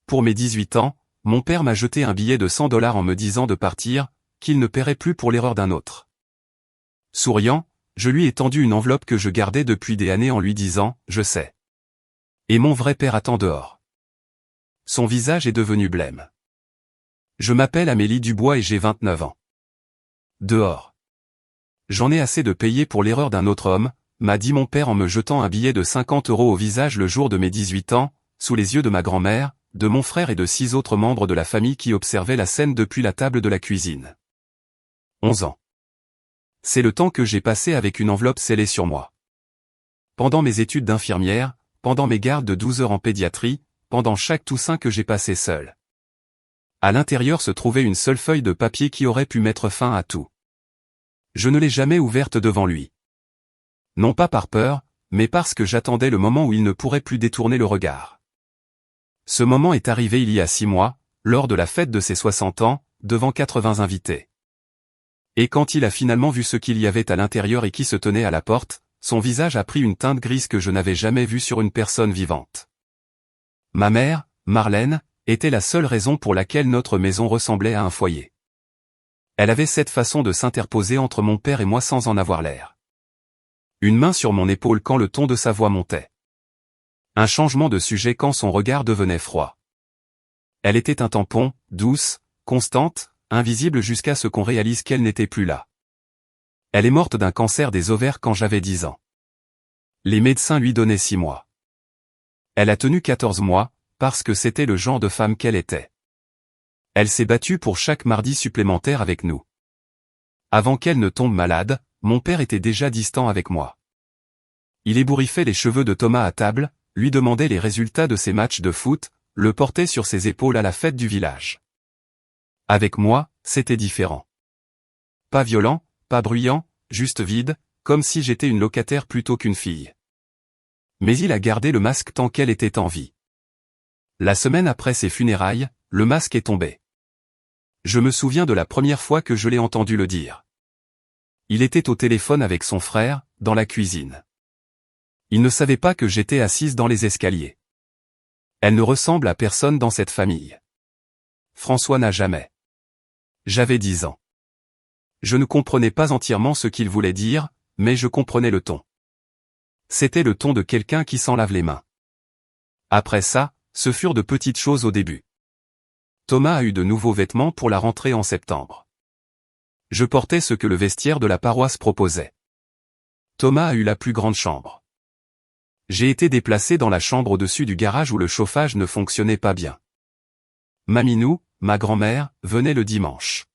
pour mes 18 ans, mon père m'a jeté un billet de $100 en me disant de partir, qu'il ne paierait plus pour l'erreur d'un autre. Souriant, je lui ai tendu une enveloppe que je gardais depuis des années en lui disant « Je sais. Et mon vrai père attend dehors. » Son visage est devenu blême. Je m'appelle Amélie Dubois et j'ai 29 ans. Dehors. J'en ai assez de payer pour l'erreur d'un autre homme, m'a dit mon père en me jetant un billet de 50 € au visage le jour de mes 18 ans, sous les yeux de ma grand-mère, de mon frère et de 6 autres membres de la famille qui observaient la scène depuis la table de la cuisine. 11 ans. C'est le temps que j'ai passé avec une enveloppe scellée sur moi. Pendant mes études d'infirmière, pendant mes gardes de 12 heures en pédiatrie, pendant chaque Toussaint que j'ai passé seul. À l'intérieur se trouvait une seule feuille de papier qui aurait pu mettre fin à tout. Je ne l'ai jamais ouverte devant lui. Non pas par peur, mais parce que j'attendais le moment où il ne pourrait plus détourner le regard. Ce moment est arrivé il y a 6 mois, lors de la fête de ses 60 ans, devant 80 invités. Et quand il a finalement vu ce qu'il y avait à l'intérieur et qui se tenait à la porte, son visage a pris une teinte grise que je n'avais jamais vue sur une personne vivante. Ma mère, Marlène, était la seule raison pour laquelle notre maison ressemblait à un foyer. Elle avait cette façon de s'interposer entre mon père et moi sans en avoir l'air. Une main sur mon épaule quand le ton de sa voix montait. Un changement de sujet quand son regard devenait froid. Elle était un tampon, douce, constante, invisible jusqu'à ce qu'on réalise qu'elle n'était plus là. Elle est morte d'un cancer des ovaires quand j'avais 10 ans. Les médecins lui donnaient 6 mois. Elle a tenu 14 mois, parce que c'était le genre de femme qu'elle était. Elle s'est battue pour chaque mardi supplémentaire avec nous. Avant qu'elle ne tombe malade, mon père était déjà distant avec moi. Il ébouriffait les cheveux de Thomas à table, lui demandait les résultats de ses matchs de foot, le portait sur ses épaules à la fête du village. Avec moi, c'était différent. Pas violent, pas bruyant, juste vide, comme si j'étais une locataire plutôt qu'une fille. Mais il a gardé le masque tant qu'elle était en vie. La semaine après ses funérailles, le masque est tombé. Je me souviens de la première fois que je l'ai entendu le dire. Il était au téléphone avec son frère, dans la cuisine. Il ne savait pas que j'étais assise dans les escaliers. Elle ne ressemble à personne dans cette famille. François n'a jamais. J'avais 10 ans. Je ne comprenais pas entièrement ce qu'il voulait dire, mais je comprenais le ton. C'était le ton de quelqu'un qui s'en lave les mains. Après ça, ce furent de petites choses au début. Thomas a eu de nouveaux vêtements pour la rentrée en septembre. Je portais ce que le vestiaire de la paroisse proposait. Thomas a eu la plus grande chambre. J'ai été déplacé dans la chambre au-dessus du garage où le chauffage ne fonctionnait pas bien. Maminou, ma grand-mère, venait le dimanche.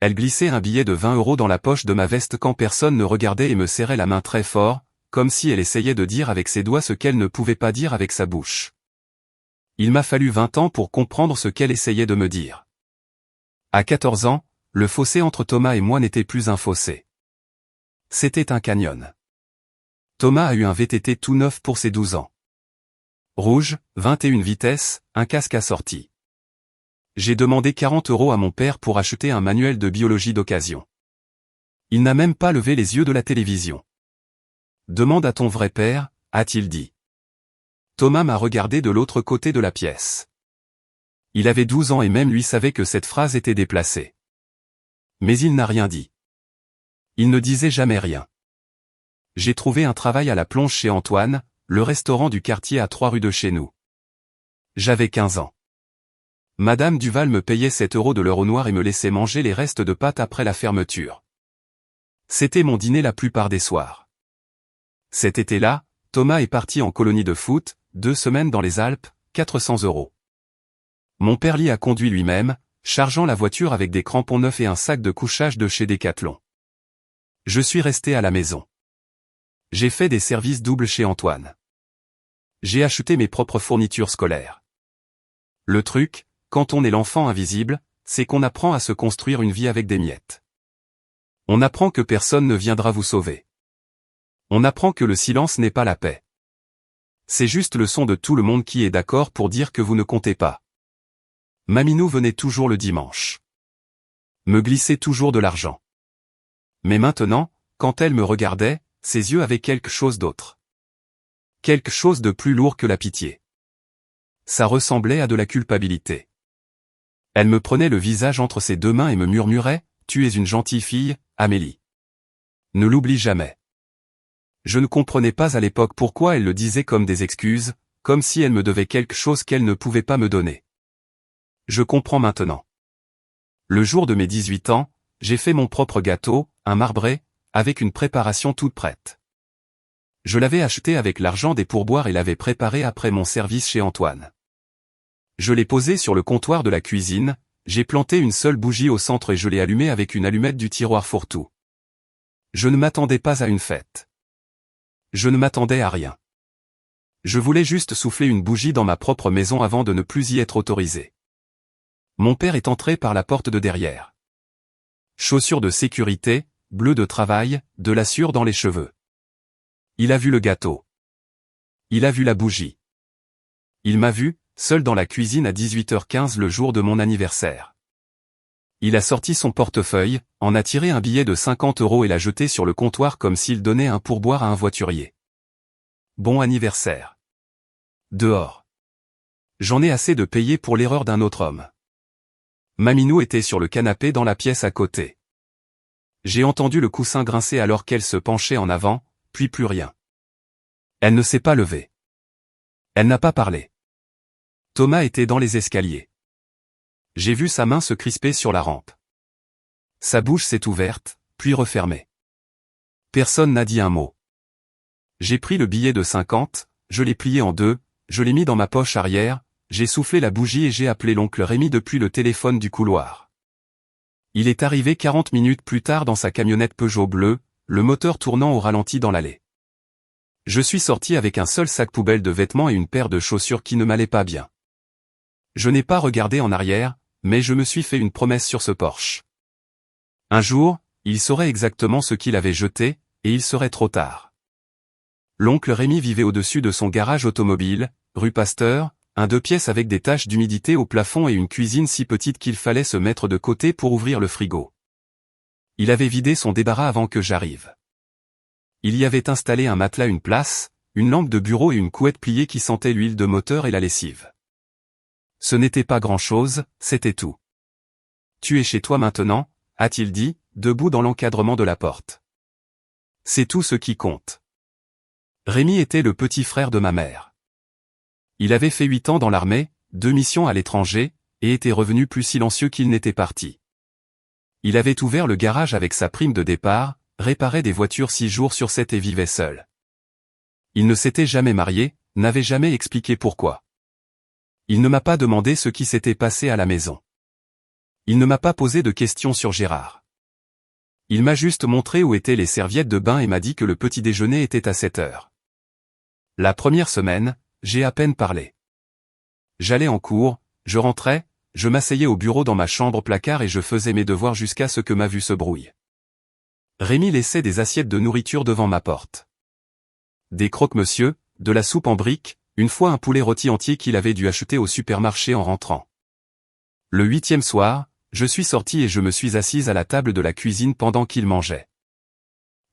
Elle glissait un billet de 20 € dans la poche de ma veste quand personne ne regardait et me serrait la main très fort, comme si elle essayait de dire avec ses doigts ce qu'elle ne pouvait pas dire avec sa bouche. Il m'a fallu 20 ans pour comprendre ce qu'elle essayait de me dire. À 14 ans, le fossé entre Thomas et moi n'était plus un fossé. C'était un canyon. Thomas a eu un VTT tout neuf pour ses 12 ans. Rouge, 21 vitesses, un casque assorti. J'ai demandé 40 € à mon père pour acheter un manuel de biologie d'occasion. Il n'a même pas levé les yeux de la télévision. Demande à ton vrai père, a-t-il dit. Thomas m'a regardé de l'autre côté de la pièce. Il avait 12 ans et même lui savait que cette phrase était déplacée. Mais il n'a rien dit. Il ne disait jamais rien. J'ai trouvé un travail à la plonge chez Antoine, le restaurant du quartier à 3 rues de chez nous. J'avais 15 ans. Madame Duval me payait 7 € de l'heure au noir et me laissait manger les restes de pâtes après la fermeture. C'était mon dîner la plupart des soirs. Cet été-là, Thomas est parti en colonie de foot, 2 semaines dans les Alpes, 400 €. Mon père l'y a conduit lui-même, chargeant la voiture avec des crampons neufs et un sac de couchage de chez Decathlon. Je suis resté à la maison. J'ai fait des services doubles chez Antoine. J'ai acheté mes propres fournitures scolaires. Le truc, quand on est l'enfant invisible, c'est qu'on apprend à se construire une vie avec des miettes. On apprend que personne ne viendra vous sauver. On apprend que le silence n'est pas la paix. C'est juste le son de tout le monde qui est d'accord pour dire que vous ne comptez pas. Maminou venait toujours le dimanche. Me glissait toujours de l'argent. Mais maintenant, quand elle me regardait, ses yeux avaient quelque chose d'autre. Quelque chose de plus lourd que la pitié. Ça ressemblait à de la culpabilité. Elle me prenait le visage entre ses deux mains et me murmurait, « Tu es une gentille fille, Amélie. Ne l'oublie jamais. » Je ne comprenais pas à l'époque pourquoi elle le disait comme des excuses, comme si elle me devait quelque chose qu'elle ne pouvait pas me donner. Je comprends maintenant. Le jour de mes 18 ans, j'ai fait mon propre gâteau, un marbré, avec une préparation toute prête. Je l'avais acheté avec l'argent des pourboires et l'avais préparé après mon service chez Antoine. Je l'ai posé sur le comptoir de la cuisine, j'ai planté une seule bougie au centre et je l'ai allumée avec une allumette du tiroir fourre-tout. Je ne m'attendais pas à une fête. Je ne m'attendais à rien. Je voulais juste souffler une bougie dans ma propre maison avant de ne plus y être autorisé. Mon père est entré par la porte de derrière. Chaussures de sécurité, bleu de travail, de la sueur dans les cheveux. Il a vu le gâteau. Il a vu la bougie. Il m'a vu, seul dans la cuisine à 18h15 le jour de mon anniversaire. Il a sorti son portefeuille, en a tiré un billet de 50 € et l'a jeté sur le comptoir comme s'il donnait un pourboire à un voiturier. Bon anniversaire. Dehors. J'en ai assez de payer pour l'erreur d'un autre homme. Maminou était sur le canapé dans la pièce à côté. J'ai entendu le coussin grincer alors qu'elle se penchait en avant, puis plus rien. Elle ne s'est pas levée. Elle n'a pas parlé. Thomas était dans les escaliers. J'ai vu sa main se crisper sur la rampe. Sa bouche s'est ouverte, puis refermée. Personne n'a dit un mot. J'ai pris le billet de 50, je l'ai plié en deux, je l'ai mis dans ma poche arrière, j'ai soufflé la bougie et j'ai appelé l'oncle Rémi depuis le téléphone du couloir. Il est arrivé 40 minutes plus tard dans sa camionnette Peugeot bleue, le moteur tournant au ralenti dans l'allée. Je suis sorti avec un seul sac poubelle de vêtements et une paire de chaussures qui ne m'allaient pas bien. Je n'ai pas regardé en arrière, mais je me suis fait une promesse sur ce Porsche. Un jour, il saurait exactement ce qu'il avait jeté, et il serait trop tard. L'oncle Rémi vivait au-dessus de son garage automobile, rue Pasteur, un 2 pièces avec des taches d'humidité au plafond et une cuisine si petite qu'il fallait se mettre de côté pour ouvrir le frigo. Il avait vidé son débarras avant que j'arrive. Il y avait installé un matelas, une place, une lampe de bureau et une couette pliée qui sentait l'huile de moteur et la lessive. Ce n'était pas grand-chose, c'était tout. « Tu es chez toi maintenant ?» a-t-il dit, debout dans l'encadrement de la porte. C'est tout ce qui compte. Rémi était le petit frère de ma mère. Il avait fait 8 ans dans l'armée, 2 missions à l'étranger, et était revenu plus silencieux qu'il n'était parti. Il avait ouvert le garage avec sa prime de départ, réparait des voitures 6 jours sur 7 et vivait seul. Il ne s'était jamais marié, n'avait jamais expliqué pourquoi. Il ne m'a pas demandé ce qui s'était passé à la maison. Il ne m'a pas posé de questions sur Gérard. Il m'a juste montré où étaient les serviettes de bain et m'a dit que le petit déjeuner était à 7 heures. La première semaine, j'ai à peine parlé. J'allais en cours, je rentrais, je m'asseyais au bureau dans ma chambre placard et je faisais mes devoirs jusqu'à ce que ma vue se brouille. Rémi laissait des assiettes de nourriture devant ma porte. Des croque-monsieur, de la soupe en briques, une fois un poulet rôti entier qu'il avait dû acheter au supermarché en rentrant. Le 8e soir, je suis sorti et je me suis assise à la table de la cuisine pendant qu'il mangeait.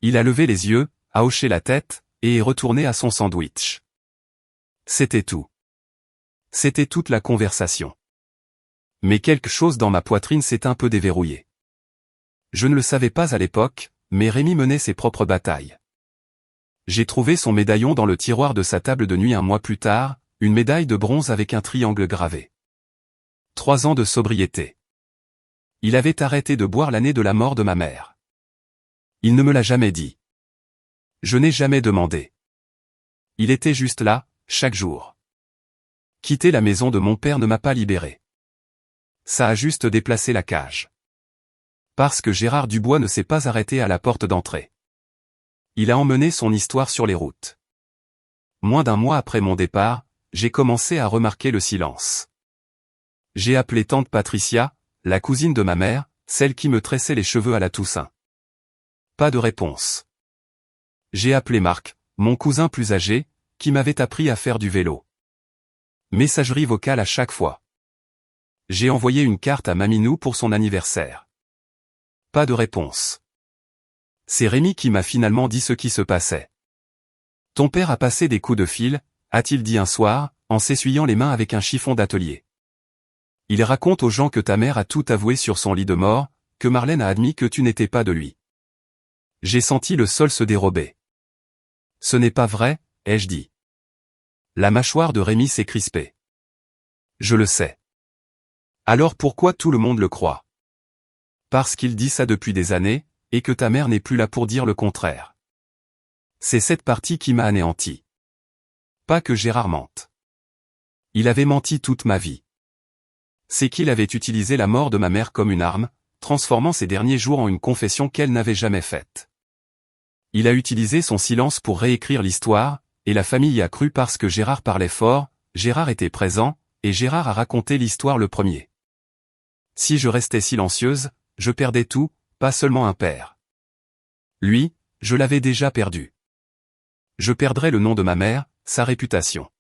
Il a levé les yeux, a hoché la tête, et est retourné à son sandwich. C'était tout. C'était toute la conversation. Mais quelque chose dans ma poitrine s'est un peu déverrouillé. Je ne le savais pas à l'époque, mais Rémi menait ses propres batailles. J'ai trouvé son médaillon dans le tiroir de sa table de nuit un mois plus tard, une médaille de bronze avec un triangle gravé. 3 ans de sobriété. Il avait arrêté de boire l'année de la mort de ma mère. Il ne me l'a jamais dit. Je n'ai jamais demandé. Il était juste là, chaque jour. Quitter la maison de mon père ne m'a pas libéré. Ça a juste déplacé la cage. Parce que Gérard Dubois ne s'est pas arrêté à la porte d'entrée. Il a emmené son histoire sur les routes. Moins d'un mois après mon départ, j'ai commencé à remarquer le silence. J'ai appelé tante Patricia, la cousine de ma mère, celle qui me tressait les cheveux à la Toussaint. Pas de réponse. J'ai appelé Marc, mon cousin plus âgé, qui m'avait appris à faire du vélo. Messagerie vocale à chaque fois. J'ai envoyé une carte à Maminou pour son anniversaire. Pas de réponse. C'est Rémi qui m'a finalement dit ce qui se passait. Ton père a passé des coups de fil, a-t-il dit un soir, en s'essuyant les mains avec un chiffon d'atelier. Il raconte aux gens que ta mère a tout avoué sur son lit de mort, que Marlène a admis que tu n'étais pas de lui. J'ai senti le sol se dérober. Ce n'est pas vrai, ai-je dit. La mâchoire de Rémi s'est crispée. Je le sais. Alors pourquoi tout le monde le croit? Parce qu'il dit ça depuis des années, et que ta mère n'est plus là pour dire le contraire. C'est cette partie qui m'a anéanti. Pas que Gérard mente. Il avait menti toute ma vie. C'est qu'il avait utilisé la mort de ma mère comme une arme, transformant ses derniers jours en une confession qu'elle n'avait jamais faite. Il a utilisé son silence pour réécrire l'histoire, et la famille y a cru parce que Gérard parlait fort, Gérard était présent, et Gérard a raconté l'histoire le premier. Si je restais silencieuse, je perdais tout, pas seulement un père. Lui, je l'avais déjà perdu. Je perdrais le nom de ma mère, sa réputation.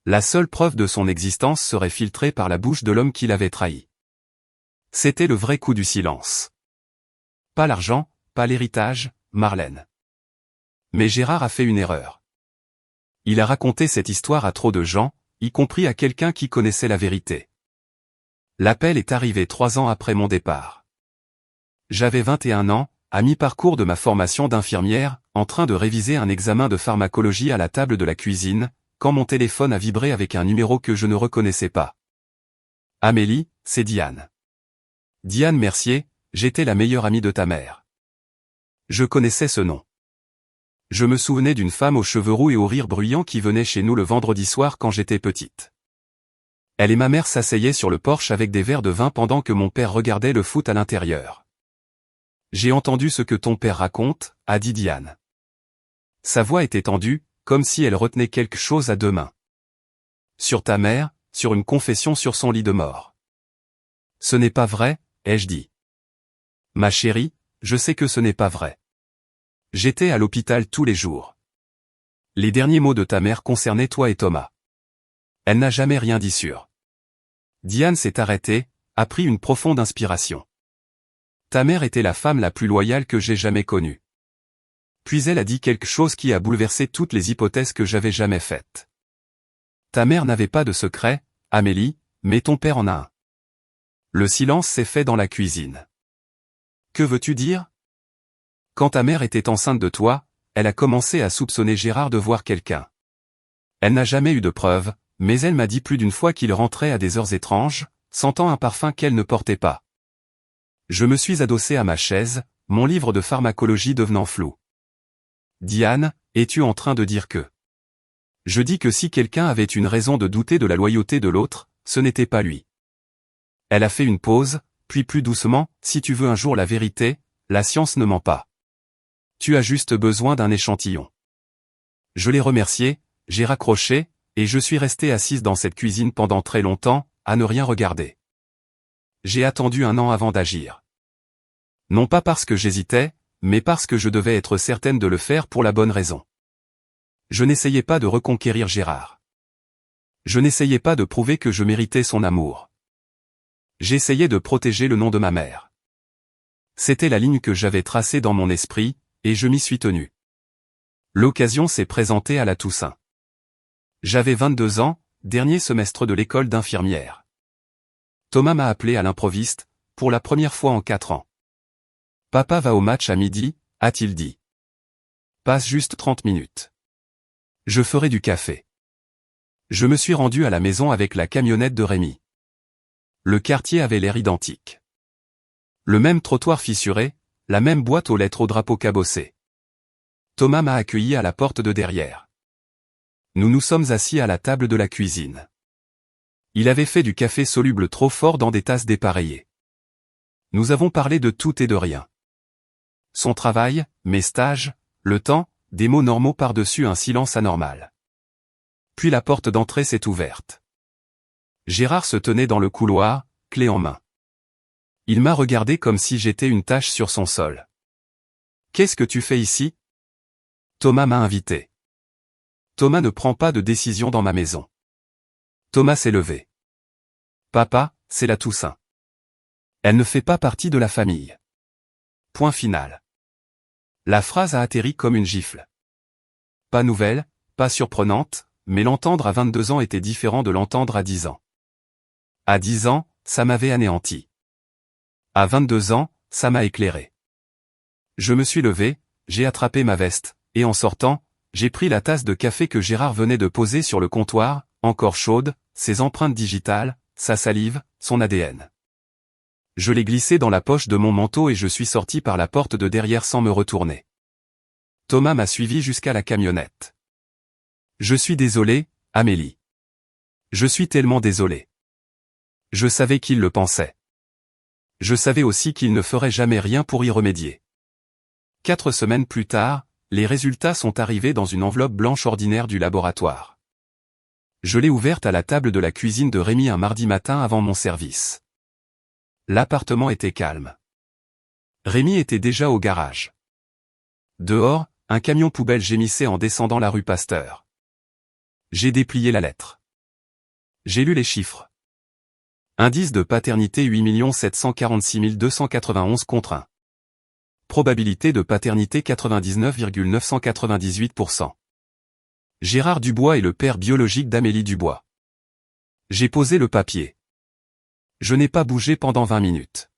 La seule preuve de son existence serait filtrée par la bouche de l'homme qui l'avait trahi. C'était le vrai coup du silence. Pas l'argent, pas l'héritage, Marlène. Mais Gérard a fait une erreur. Il a raconté cette histoire à trop de gens, y compris à quelqu'un qui connaissait la vérité. L'appel est arrivé 3 ans après mon départ. J'avais 21 ans, à mi-parcours de ma formation d'infirmière, en train de réviser un examen de pharmacologie à la table de la cuisine, quand mon téléphone a vibré avec un numéro que je ne reconnaissais pas. Amélie, c'est Diane. Diane Mercier, j'étais la meilleure amie de ta mère. Je connaissais ce nom. Je me souvenais d'une femme aux cheveux roux et au rire bruyant qui venait chez nous le vendredi soir quand j'étais petite. Elle et ma mère s'asseyaient sur le porche avec des verres de vin pendant que mon père regardait le foot à l'intérieur. J'ai entendu ce que ton père raconte, a dit Diane. Sa voix était tendue, comme si elle retenait quelque chose à 2 mains. Sur ta mère, sur une confession sur son lit de mort. Ce n'est pas vrai, ai-je dit. Ma chérie, je sais que ce n'est pas vrai. J'étais à l'hôpital tous les jours. Les derniers mots de ta mère concernaient toi et Thomas. Elle n'a jamais rien dit sur. Diane s'est arrêtée, a pris une profonde inspiration. Ta mère était la femme la plus loyale que j'ai jamais connue. Puis elle a dit quelque chose qui a bouleversé toutes les hypothèses que j'avais jamais faites. Ta mère n'avait pas de secret, Amélie, mais ton père en a un. Le silence s'est fait dans la cuisine. Que veux-tu dire? Quand ta mère était enceinte de toi, elle a commencé à soupçonner Gérard de voir quelqu'un. Elle n'a jamais eu de preuves, mais elle m'a dit plus d'une fois qu'il rentrait à des heures étranges, sentant un parfum qu'elle ne portait pas. Je me suis adossé à ma chaise, mon livre de pharmacologie devenant flou. Diane, es-tu en train de dire que? Je dis que si quelqu'un avait une raison de douter de la loyauté de l'autre, ce n'était pas lui. Elle a fait une pause, puis plus doucement, si tu veux un jour la vérité, la science ne ment pas. Tu as juste besoin d'un échantillon. Je l'ai remercié, j'ai raccroché, et je suis resté assise dans cette cuisine pendant très longtemps, à ne rien regarder. J'ai attendu 1 an avant d'agir. Non pas parce que j'hésitais, mais parce que je devais être certaine de le faire pour la bonne raison. Je n'essayais pas de reconquérir Gérard. Je n'essayais pas de prouver que je méritais son amour. J'essayais de protéger le nom de ma mère. C'était la ligne que j'avais tracée dans mon esprit, et je m'y suis tenu. L'occasion s'est présentée à la Toussaint. J'avais 22 ans, dernier semestre de l'école d'infirmière. Thomas m'a appelé à l'improviste, pour la première fois en 4 ans. Papa va au match à midi, a-t-il dit. Passe juste 30 minutes. Je ferai du café. Je me suis rendu à la maison avec la camionnette de Rémi. Le quartier avait l'air identique. Le même trottoir fissuré, la même boîte aux lettres au drapeau cabossé. Thomas m'a accueilli à la porte de derrière. Nous nous sommes assis à la table de la cuisine. Il avait fait du café soluble trop fort dans des tasses dépareillées. Nous avons parlé de tout et de rien. Son travail, mes stages, le temps, des mots normaux par-dessus un silence anormal. Puis la porte d'entrée s'est ouverte. Gérard se tenait dans le couloir, clé en main. Il m'a regardé comme si j'étais une tache sur son sol. « Qu'est-ce que tu fais ici ?» Thomas m'a invité. Thomas ne prend pas de décision dans ma maison. Thomas s'est levé. « Papa, c'est la Toussaint. Elle ne fait pas partie de la famille. » Point final. La phrase a atterri comme une gifle. Pas nouvelle, pas surprenante, mais l'entendre à 22 ans était différent de l'entendre à 10 ans. À 10 ans, ça m'avait anéanti. À 22 ans, ça m'a éclairé. Je me suis levé, j'ai attrapé ma veste, et en sortant, j'ai pris la tasse de café que Gérard venait de poser sur le comptoir, encore chaude, ses empreintes digitales, sa salive, son ADN. Je l'ai glissé dans la poche de mon manteau et je suis sorti par la porte de derrière sans me retourner. Thomas m'a suivi jusqu'à la camionnette. Je suis désolé, Amélie. Je suis tellement désolé. Je savais qu'il le pensait. Je savais aussi qu'il ne ferait jamais rien pour y remédier. 4 semaines plus tard, les résultats sont arrivés dans une enveloppe blanche ordinaire du laboratoire. Je l'ai ouverte à la table de la cuisine de Rémi un mardi matin avant mon service. L'appartement était calme. Rémi était déjà au garage. Dehors, un camion poubelle gémissait en descendant la rue Pasteur. J'ai déplié la lettre. J'ai lu les chiffres. Indice de paternité 8 746 291 contre 1. Probabilité de paternité 99,998%. Gérard Dubois est le père biologique d'Amélie Dubois. J'ai posé le papier. Je n'ai pas bougé pendant 20 minutes.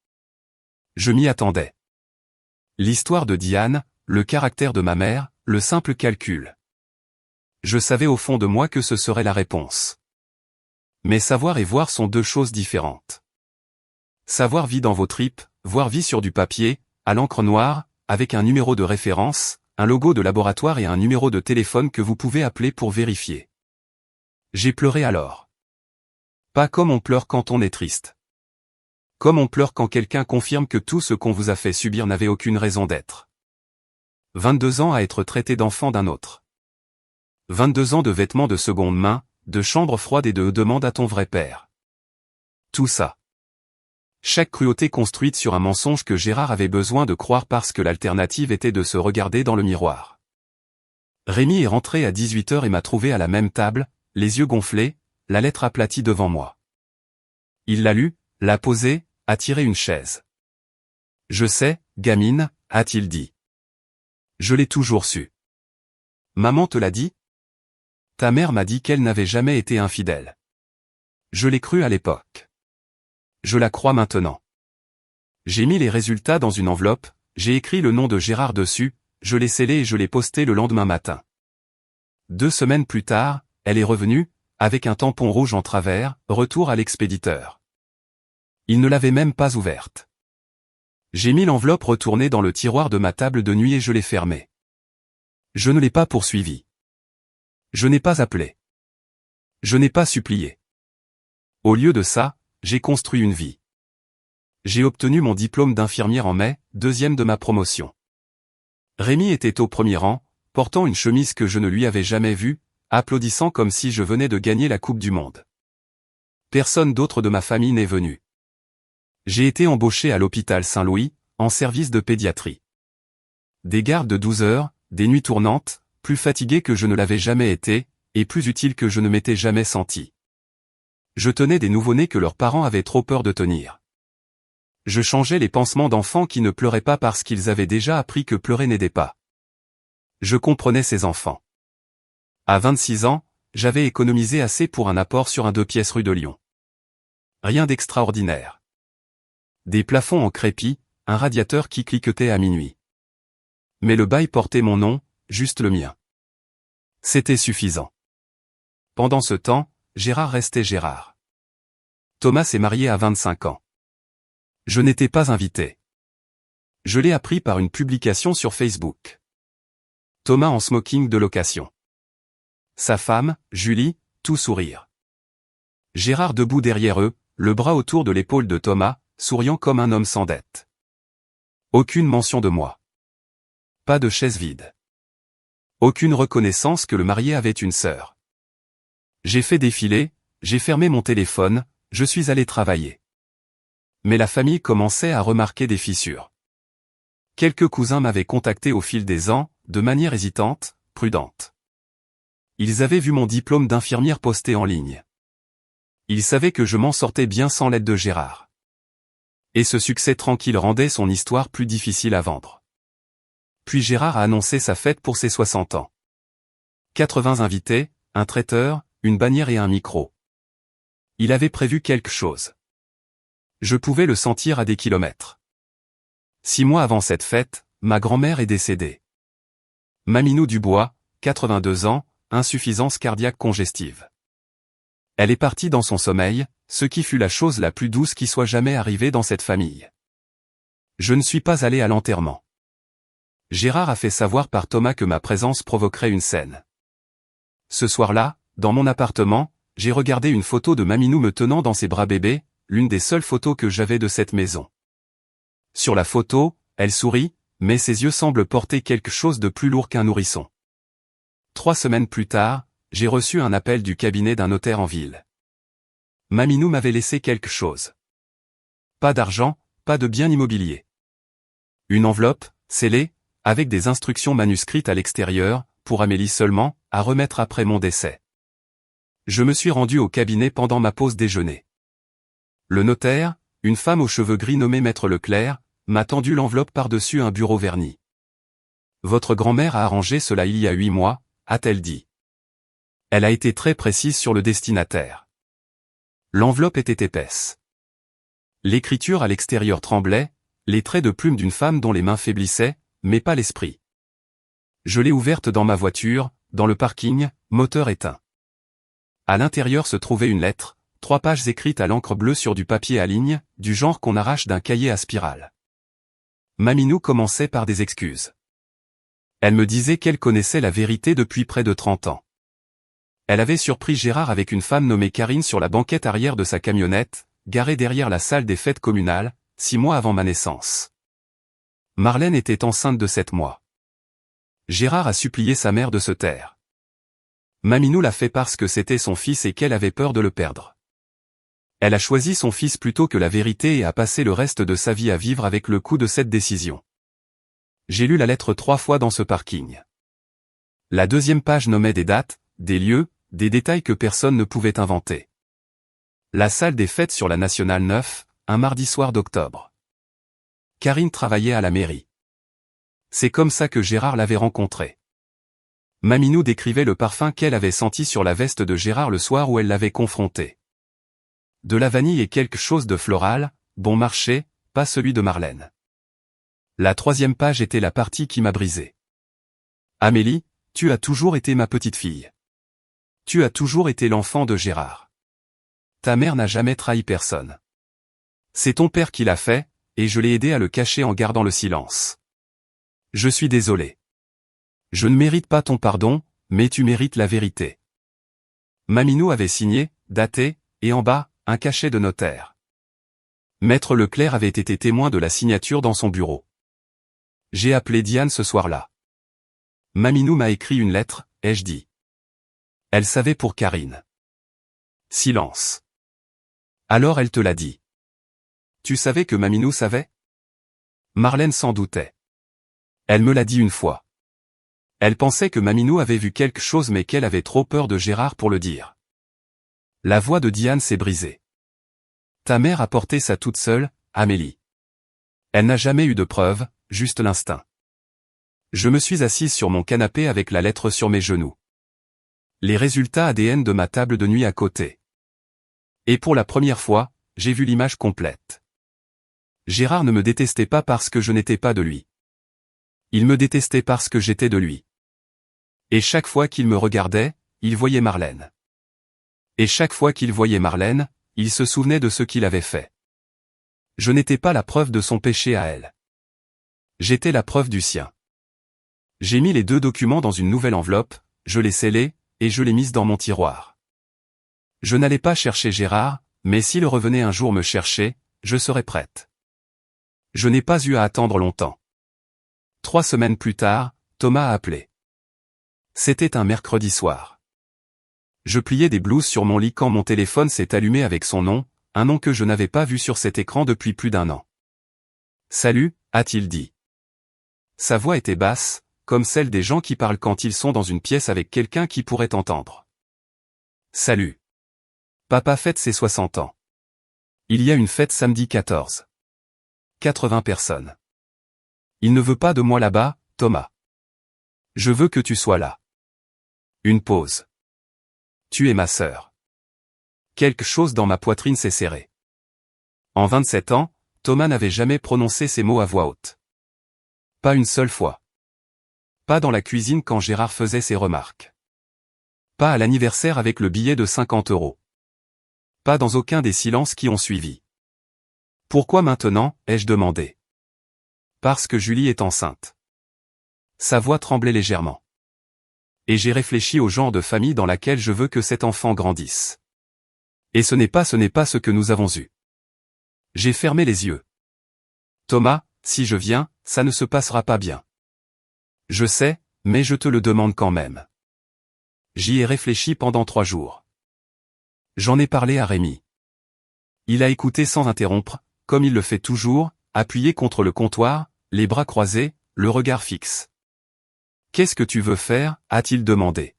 Je m'y attendais. L'histoire de Diane, le caractère de ma mère, le simple calcul. Je savais au fond de moi que ce serait la réponse. Mais savoir et voir sont deux choses différentes. Savoir vit dans vos tripes, voir vit sur du papier, à l'encre noire, avec un numéro de référence, un logo de laboratoire et un numéro de téléphone que vous pouvez appeler pour vérifier. J'ai pleuré alors. Pas comme on pleure quand on est triste. Comme on pleure quand quelqu'un confirme que tout ce qu'on vous a fait subir n'avait aucune raison d'être. 22 ans à être traité d'enfant d'un autre. 22 ans de vêtements de seconde main, de chambre froide et de demande à ton vrai père. Tout ça. Chaque cruauté construite sur un mensonge que Gérard avait besoin de croire parce que l'alternative était de se regarder dans le miroir. Rémi est rentré à 18h et m'a trouvé à la même table, les yeux gonflés, la lettre aplatie devant moi. Il l'a lue, l'a posée, a tiré une chaise. Je sais, gamine, a-t-il dit. Je l'ai toujours su. Maman te l'a dit? Ta mère m'a dit qu'elle n'avait jamais été infidèle. Je l'ai cru à l'époque. Je la crois maintenant. J'ai mis les résultats dans une enveloppe, j'ai écrit le nom de Gérard dessus, je l'ai scellé et je l'ai posté le lendemain matin. 2 semaines plus tard, elle est revenue, avec un tampon rouge en travers, retour à l'expéditeur. Il ne l'avait même pas ouverte. J'ai mis l'enveloppe retournée dans le tiroir de ma table de nuit et je l'ai fermée. Je ne l'ai pas poursuivi. Je n'ai pas appelé. Je n'ai pas supplié. Au lieu de ça, j'ai construit une vie. J'ai obtenu mon diplôme d'infirmière en mai, 2e de ma promotion. Rémi était au premier rang, portant une chemise que je ne lui avais jamais vue, applaudissant comme si je venais de gagner la Coupe du Monde. Personne d'autre de ma famille n'est venu. J'ai été embauché à l'hôpital Saint-Louis, en service de pédiatrie. Des gardes de 12 heures, des nuits tournantes, plus fatigué que je ne l'avais jamais été, et plus utile que je ne m'étais jamais senti. Je tenais des nouveau-nés que leurs parents avaient trop peur de tenir. Je changeais les pansements d'enfants qui ne pleuraient pas parce qu'ils avaient déjà appris que pleurer n'aidait pas. Je comprenais ces enfants. À 26 ans, j'avais économisé assez pour un apport sur un 2 pièces rue de Lyon. Rien d'extraordinaire. Des plafonds en crépi, un radiateur qui cliquetait à minuit. Mais le bail portait mon nom, juste le mien. C'était suffisant. Pendant ce temps, Gérard restait Gérard. Thomas s'est marié à 25 ans. Je n'étais pas invité. Je l'ai appris par une publication sur Facebook. Thomas en smoking de location. Sa femme, Julie, tout sourire. Gérard debout derrière eux, le bras autour de l'épaule de Thomas, souriant comme un homme sans dette. Aucune mention de moi. Pas de chaise vide. Aucune reconnaissance que le marié avait une sœur. J'ai fait défiler, j'ai fermé mon téléphone, je suis allé travailler. Mais la famille commençait à remarquer des fissures. Quelques cousins m'avaient contacté au fil des ans, de manière hésitante, prudente. Ils avaient vu mon diplôme d'infirmière posté en ligne. Ils savaient que je m'en sortais bien sans l'aide de Gérard. Et ce succès tranquille rendait son histoire plus difficile à vendre. Puis Gérard a annoncé sa fête pour ses 60 ans. 80 invités, un traiteur, une bannière et un micro. Il avait prévu quelque chose. Je pouvais le sentir à des kilomètres. 6 mois avant cette fête, ma grand-mère est décédée. Maminou Dubois, 82 ans, insuffisance cardiaque congestive. Elle est partie dans son sommeil, ce qui fut la chose la plus douce qui soit jamais arrivée dans cette famille. Je ne suis pas allé à l'enterrement. Gérard a fait savoir par Thomas que ma présence provoquerait une scène. Ce soir-là, dans mon appartement, j'ai regardé une photo de Maminou me tenant dans ses bras bébés, l'une des seules photos que j'avais de cette maison. Sur la photo, elle sourit, mais ses yeux semblent porter quelque chose de plus lourd qu'un nourrisson. 3 semaines plus tard, j'ai reçu un appel du cabinet d'un notaire en ville. Maminou m'avait laissé quelque chose. Pas d'argent, pas de bien immobilier. Une enveloppe, scellée, avec des instructions manuscrites à l'extérieur, pour Amélie seulement, à remettre après mon décès. Je me suis rendu au cabinet pendant ma pause déjeuner. Le notaire, une femme aux cheveux gris nommée Maître Leclerc, m'a tendu l'enveloppe par-dessus un bureau verni. Votre grand-mère a arrangé cela il y a 8 mois, a-t-elle dit. Elle a été très précise sur le destinataire. L'enveloppe était épaisse. L'écriture à l'extérieur tremblait, les traits de plume d'une femme dont les mains faiblissaient, mais pas l'esprit. Je l'ai ouverte dans ma voiture, dans le parking, moteur éteint. À l'intérieur se trouvait une lettre, 3 pages écrites à l'encre bleue sur du papier à ligne, du genre qu'on arrache d'un cahier à spirale. Maminou commençait par des excuses. Elle me disait qu'elle connaissait la vérité depuis près de 30 ans. Elle avait surpris Gérard avec une femme nommée Karine sur la banquette arrière de sa camionnette, garée derrière la salle des fêtes communales, 6 mois avant ma naissance. Marlène était enceinte de 7 mois. Gérard a supplié sa mère de se taire. Maminou l'a fait parce que c'était son fils et qu'elle avait peur de le perdre. Elle a choisi son fils plutôt que la vérité et a passé le reste de sa vie à vivre avec le coup de cette décision. J'ai lu la lettre 3 fois dans ce parking. La 2e page nommait des dates, des lieux, des détails que personne ne pouvait inventer. La salle des fêtes sur la Nationale 9, un mardi soir d'octobre. Karine travaillait à la mairie. C'est comme ça que Gérard l'avait rencontrée. Maminou décrivait le parfum qu'elle avait senti sur la veste de Gérard le soir où elle l'avait confronté. De la vanille et quelque chose de floral, bon marché, pas celui de Marlène. La 3e page était la partie qui m'a brisé. Amélie, tu as toujours été ma petite fille. Tu as toujours été l'enfant de Gérard. Ta mère n'a jamais trahi personne. C'est ton père qui l'a fait, et je l'ai aidé à le cacher en gardant le silence. Je suis désolé. Je ne mérite pas ton pardon, mais tu mérites la vérité. Maminou avait signé, daté, et en bas, un cachet de notaire. Maître Leclerc avait été témoin de la signature dans son bureau. J'ai appelé Diane ce soir-là. Maminou m'a écrit une lettre, ai-je dit. Elle savait pour Karine. Silence. Alors elle te l'a dit. Tu savais que Maminou savait? Marlène s'en doutait. Elle me l'a dit une fois. Elle pensait que Maminou avait vu quelque chose mais qu'elle avait trop peur de Gérard pour le dire. La voix de Diane s'est brisée. Ta mère a porté ça toute seule, Amélie. Elle n'a jamais eu de preuves, juste l'instinct. Je me suis assise sur mon canapé avec la lettre sur mes genoux. Les résultats ADN de ma table de nuit à côté. Et pour la première fois, j'ai vu l'image complète. Gérard ne me détestait pas parce que je n'étais pas de lui. Il me détestait parce que j'étais de lui. Et chaque fois qu'il me regardait, il voyait Marlène. Et chaque fois qu'il voyait Marlène, il se souvenait de ce qu'il avait fait. Je n'étais pas la preuve de son péché à elle. J'étais la preuve du sien. J'ai mis les 2 documents dans une nouvelle enveloppe, je les scellés, et je les mise dans mon tiroir. Je n'allais pas chercher Gérard, mais s'il revenait un jour me chercher, je serais prête. Je n'ai pas eu à attendre longtemps. 3 semaines plus tard, Thomas a appelé. C'était un mercredi soir. Je pliais des blouses sur mon lit quand mon téléphone s'est allumé avec son nom, un nom que je n'avais pas vu sur cet écran depuis plus d'1 an. Salut, a-t-il dit. Sa voix était basse, comme celle des gens qui parlent quand ils sont dans une pièce avec quelqu'un qui pourrait entendre. Salut. Papa fête ses 60 ans. Il y a une fête samedi 14. 80 personnes. Il ne veut pas de moi là-bas, Thomas. Je veux que tu sois là. Une pause. Tu es ma sœur. Quelque chose dans ma poitrine s'est serré. En 27 ans, Thomas n'avait jamais prononcé ces mots à voix haute. Pas une seule fois. Pas dans la cuisine quand Gérard faisait ses remarques. Pas à l'anniversaire avec le billet de 50 €. Pas dans aucun des silences qui ont suivi. Pourquoi maintenant, ai-je demandé. Parce que Julie est enceinte. Sa voix tremblait légèrement. Et j'ai réfléchi au genre de famille dans laquelle je veux que cet enfant grandisse. Et ce n'est pas ce que nous avons eu. J'ai fermé les yeux. Thomas, si je viens, ça ne se passera pas bien. Je sais, mais je te le demande quand même. J'y ai réfléchi pendant 3 jours. J'en ai parlé à Rémi. Il a écouté sans interrompre, comme il le fait toujours, appuyé contre le comptoir, les bras croisés, le regard fixe. Qu'est-ce que tu veux faire, a-t-il demandé.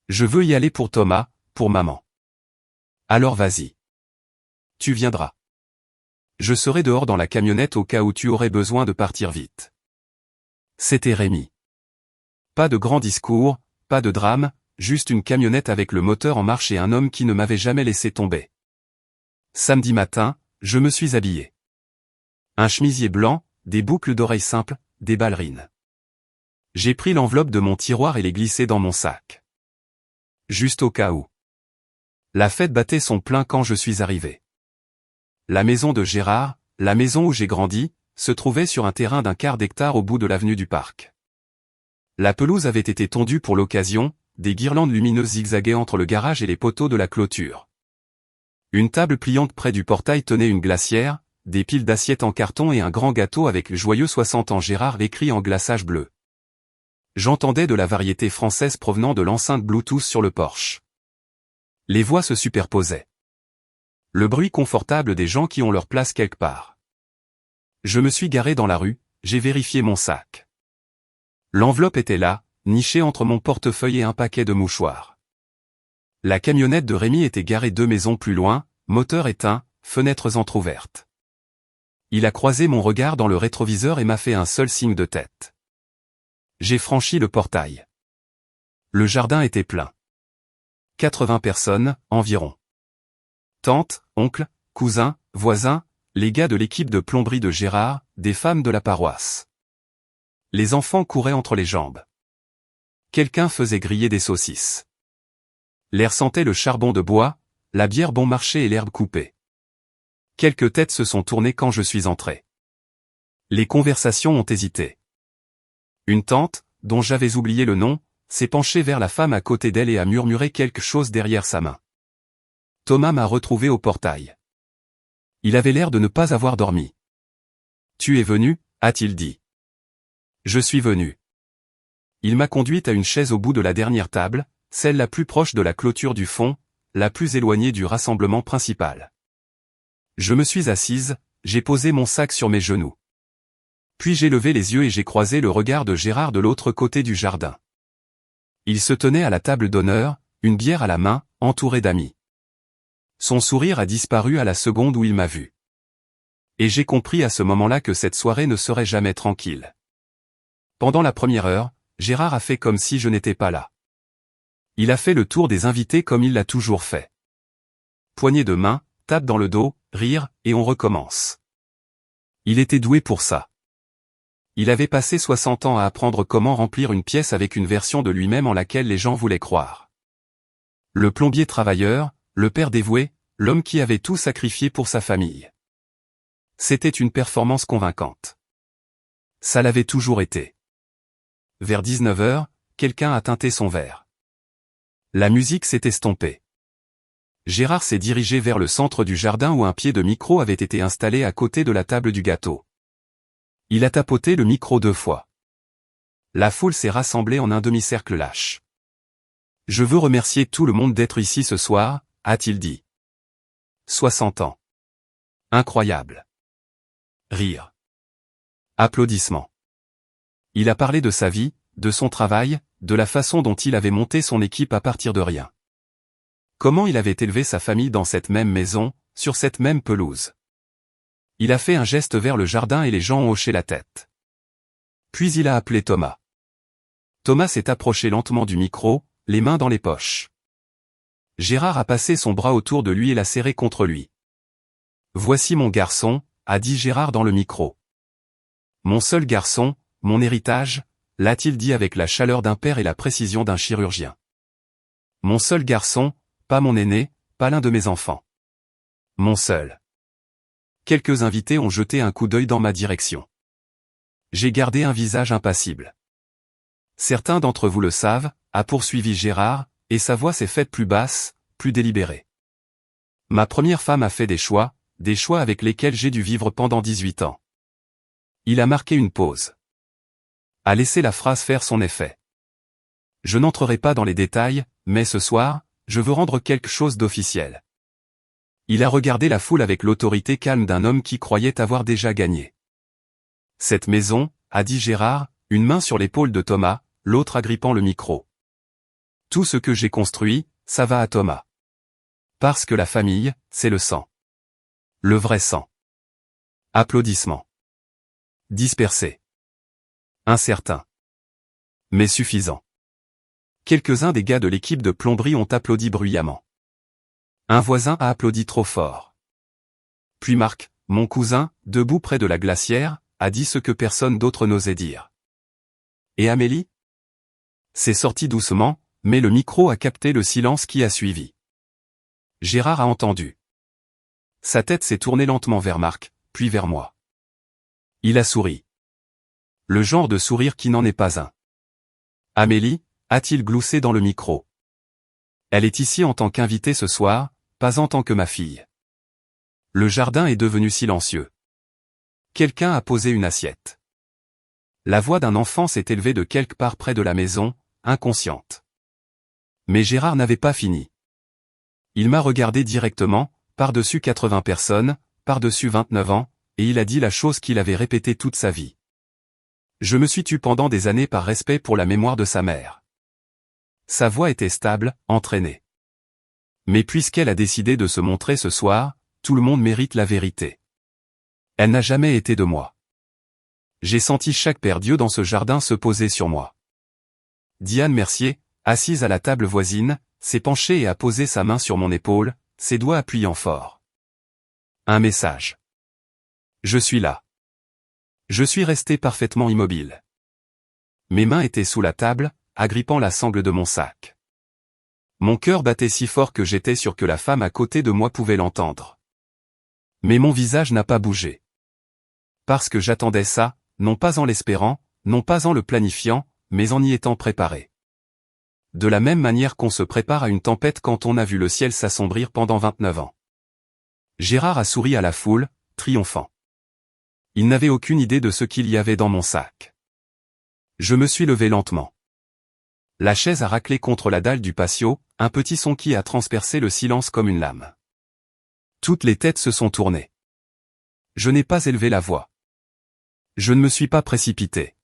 Je veux y aller pour Thomas, pour maman. Alors vas-y. Tu viendras. Je serai dehors dans la camionnette au cas où tu aurais besoin de partir vite. C'était Rémi. Pas de grand discours, pas de drame, juste une camionnette avec le moteur en marche et un homme qui ne m'avait jamais laissé tomber. Samedi matin, je me suis habillé. Un chemisier blanc, des boucles d'oreilles simples, des ballerines. J'ai pris l'enveloppe de mon tiroir et l'ai glissée dans mon sac. Juste au cas où. La fête battait son plein quand je suis arrivé. La maison de Gérard, la maison où j'ai grandi, se trouvait sur un terrain d'1 quart d'hectare au bout de l'avenue du Parc. La pelouse avait été tondue pour l'occasion, des guirlandes lumineuses zigzaguaient entre le garage et les poteaux de la clôture. Une table pliante près du portail tenait une glacière, des piles d'assiettes en carton et un grand gâteau avec le joyeux 60 ans Gérard écrit en glaçage bleu. J'entendais de la variété française provenant de l'enceinte Bluetooth sur le porche. Les voix se superposaient. Le bruit confortable des gens qui ont leur place quelque part. Je me suis garé dans la rue, j'ai vérifié mon sac. L'enveloppe était là, nichée entre mon portefeuille et un paquet de mouchoirs. La camionnette de Rémi était garée 2 maisons plus loin, moteur éteint, fenêtres entr'ouvertes. Il a croisé mon regard dans le rétroviseur et m'a fait un seul signe de tête. J'ai franchi le portail. Le jardin était plein. 80 personnes, environ. Tantes, oncles, cousins, voisins, les gars de l'équipe de plomberie de Gérard, des femmes de la paroisse. Les enfants couraient entre les jambes. Quelqu'un faisait griller des saucisses. L'air sentait le charbon de bois, la bière bon marché et l'herbe coupée. Quelques têtes se sont tournées quand je suis entré. Les conversations ont hésité. Une tante, dont j'avais oublié le nom, s'est penchée vers la femme à côté d'elle et a murmuré quelque chose derrière sa main. Thomas m'a retrouvé au portail. Il avait l'air de ne pas avoir dormi. « Tu es venu ?» a-t-il dit. Je suis venu. Il m'a conduite à une chaise au bout de la dernière table, celle la plus proche de la clôture du fond, la plus éloignée du rassemblement principal. Je me suis assise, j'ai posé mon sac sur mes genoux. Puis j'ai levé les yeux et j'ai croisé le regard de Gérard de l'autre côté du jardin. Il se tenait à la table d'honneur, une bière à la main, entouré d'amis. Son sourire a disparu à la seconde où il m'a vu. Et j'ai compris à ce moment-là que cette soirée ne serait jamais tranquille. Pendant la première heure, Gérard a fait comme si je n'étais pas là. Il a fait le tour des invités comme il l'a toujours fait. Poignée de main, tape dans le dos, rire, et on recommence. Il était doué pour ça. Il avait passé 60 ans à apprendre comment remplir une pièce avec une version de lui-même en laquelle les gens voulaient croire. Le plombier travailleur, le père dévoué, l'homme qui avait tout sacrifié pour sa famille. C'était une performance convaincante. Ça l'avait toujours été. Vers 19 h, quelqu'un a teinté son verre. La musique s'est estompée. Gérard s'est dirigé vers le centre du jardin où un pied de micro avait été installé à côté de la table du gâteau. Il a tapoté le micro 2 fois. La foule s'est rassemblée en un demi-cercle lâche. « Je veux remercier tout le monde d'être ici ce soir », a-t-il dit. 60 ans. Incroyable. Rire. Applaudissements. Il a parlé de sa vie, de son travail, de la façon dont il avait monté son équipe à partir de rien. Comment il avait élevé sa famille dans cette même maison, sur cette même pelouse. Il a fait un geste vers le jardin et les gens ont hoché la tête. Puis il a appelé Thomas. Thomas s'est approché lentement du micro, les mains dans les poches. Gérard a passé son bras autour de lui et l'a serré contre lui. « Voici mon garçon », a dit Gérard dans le micro. « Mon seul garçon, mon héritage », l'a-t-il dit avec la chaleur d'un père et la précision d'un chirurgien. « Mon seul garçon, pas mon aîné, pas l'un de mes enfants. Mon seul. » Quelques invités ont jeté un coup d'œil dans ma direction. J'ai gardé un visage impassible. Certains d'entre vous le savent, a poursuivi Gérard, et sa voix s'est faite plus basse, plus délibérée. Ma première femme a fait des choix avec lesquels j'ai dû vivre pendant 18 ans. Il a marqué une pause. A laissé la phrase faire son effet. Je n'entrerai pas dans les détails, mais ce soir, je veux rendre quelque chose d'officiel. Il a regardé la foule avec l'autorité calme d'un homme qui croyait avoir déjà gagné. Cette maison, a dit Gérard, une main sur l'épaule de Thomas, l'autre agrippant le micro. Tout ce que j'ai construit, ça va à Thomas. Parce que la famille, c'est le sang. Le vrai sang. Applaudissements. Dispersés. Incertain. Mais suffisant. Quelques-uns des gars de l'équipe de plomberie ont applaudi bruyamment. Un voisin a applaudi trop fort. Puis Marc, mon cousin, debout près de la glacière, a dit ce que personne d'autre n'osait dire. Et Amélie ? C'est sorti doucement, mais le micro a capté le silence qui a suivi. Gérard a entendu. Sa tête s'est tournée lentement vers Marc, puis vers moi. Il a souri. Le genre de sourire qui n'en est pas un. Amélie, a-t-il gloussé dans le micro. Elle est ici en tant qu'invitée ce soir, pas en tant que ma fille. Le jardin est devenu silencieux. Quelqu'un a posé une assiette. La voix d'un enfant s'est élevée de quelque part près de la maison, inconsciente. Mais Gérard n'avait pas fini. Il m'a regardé directement, par-dessus 80 personnes, par-dessus 29 ans, et il a dit la chose qu'il avait répétée toute sa vie. Je me suis tu pendant des années par respect pour la mémoire de sa mère. Sa voix était stable, entraînée. Mais puisqu'elle a décidé de se montrer ce soir, tout le monde mérite la vérité. Elle n'a jamais été de moi. J'ai senti chaque paire d'yeux dans ce jardin se poser sur moi. Diane Mercier, assise à la table voisine, s'est penchée et a posé sa main sur mon épaule, ses doigts appuyant fort. Un message. Je suis là. Je suis resté parfaitement immobile. Mes mains étaient sous la table, agrippant la sangle de mon sac. Mon cœur battait si fort que j'étais sûr que la femme à côté de moi pouvait l'entendre. Mais mon visage n'a pas bougé. Parce que j'attendais ça, non pas en l'espérant, non pas en le planifiant, mais en y étant préparé. De la même manière qu'on se prépare à une tempête quand on a vu le ciel s'assombrir pendant 29 ans. Gérard a souri à la foule, triomphant. Il n'avait aucune idée de ce qu'il y avait dans mon sac. Je me suis levé lentement. La chaise a raclé contre la dalle du patio, un petit son qui a transpercé le silence comme une lame. Toutes les têtes se sont tournées. Je n'ai pas élevé la voix. Je ne me suis pas précipité.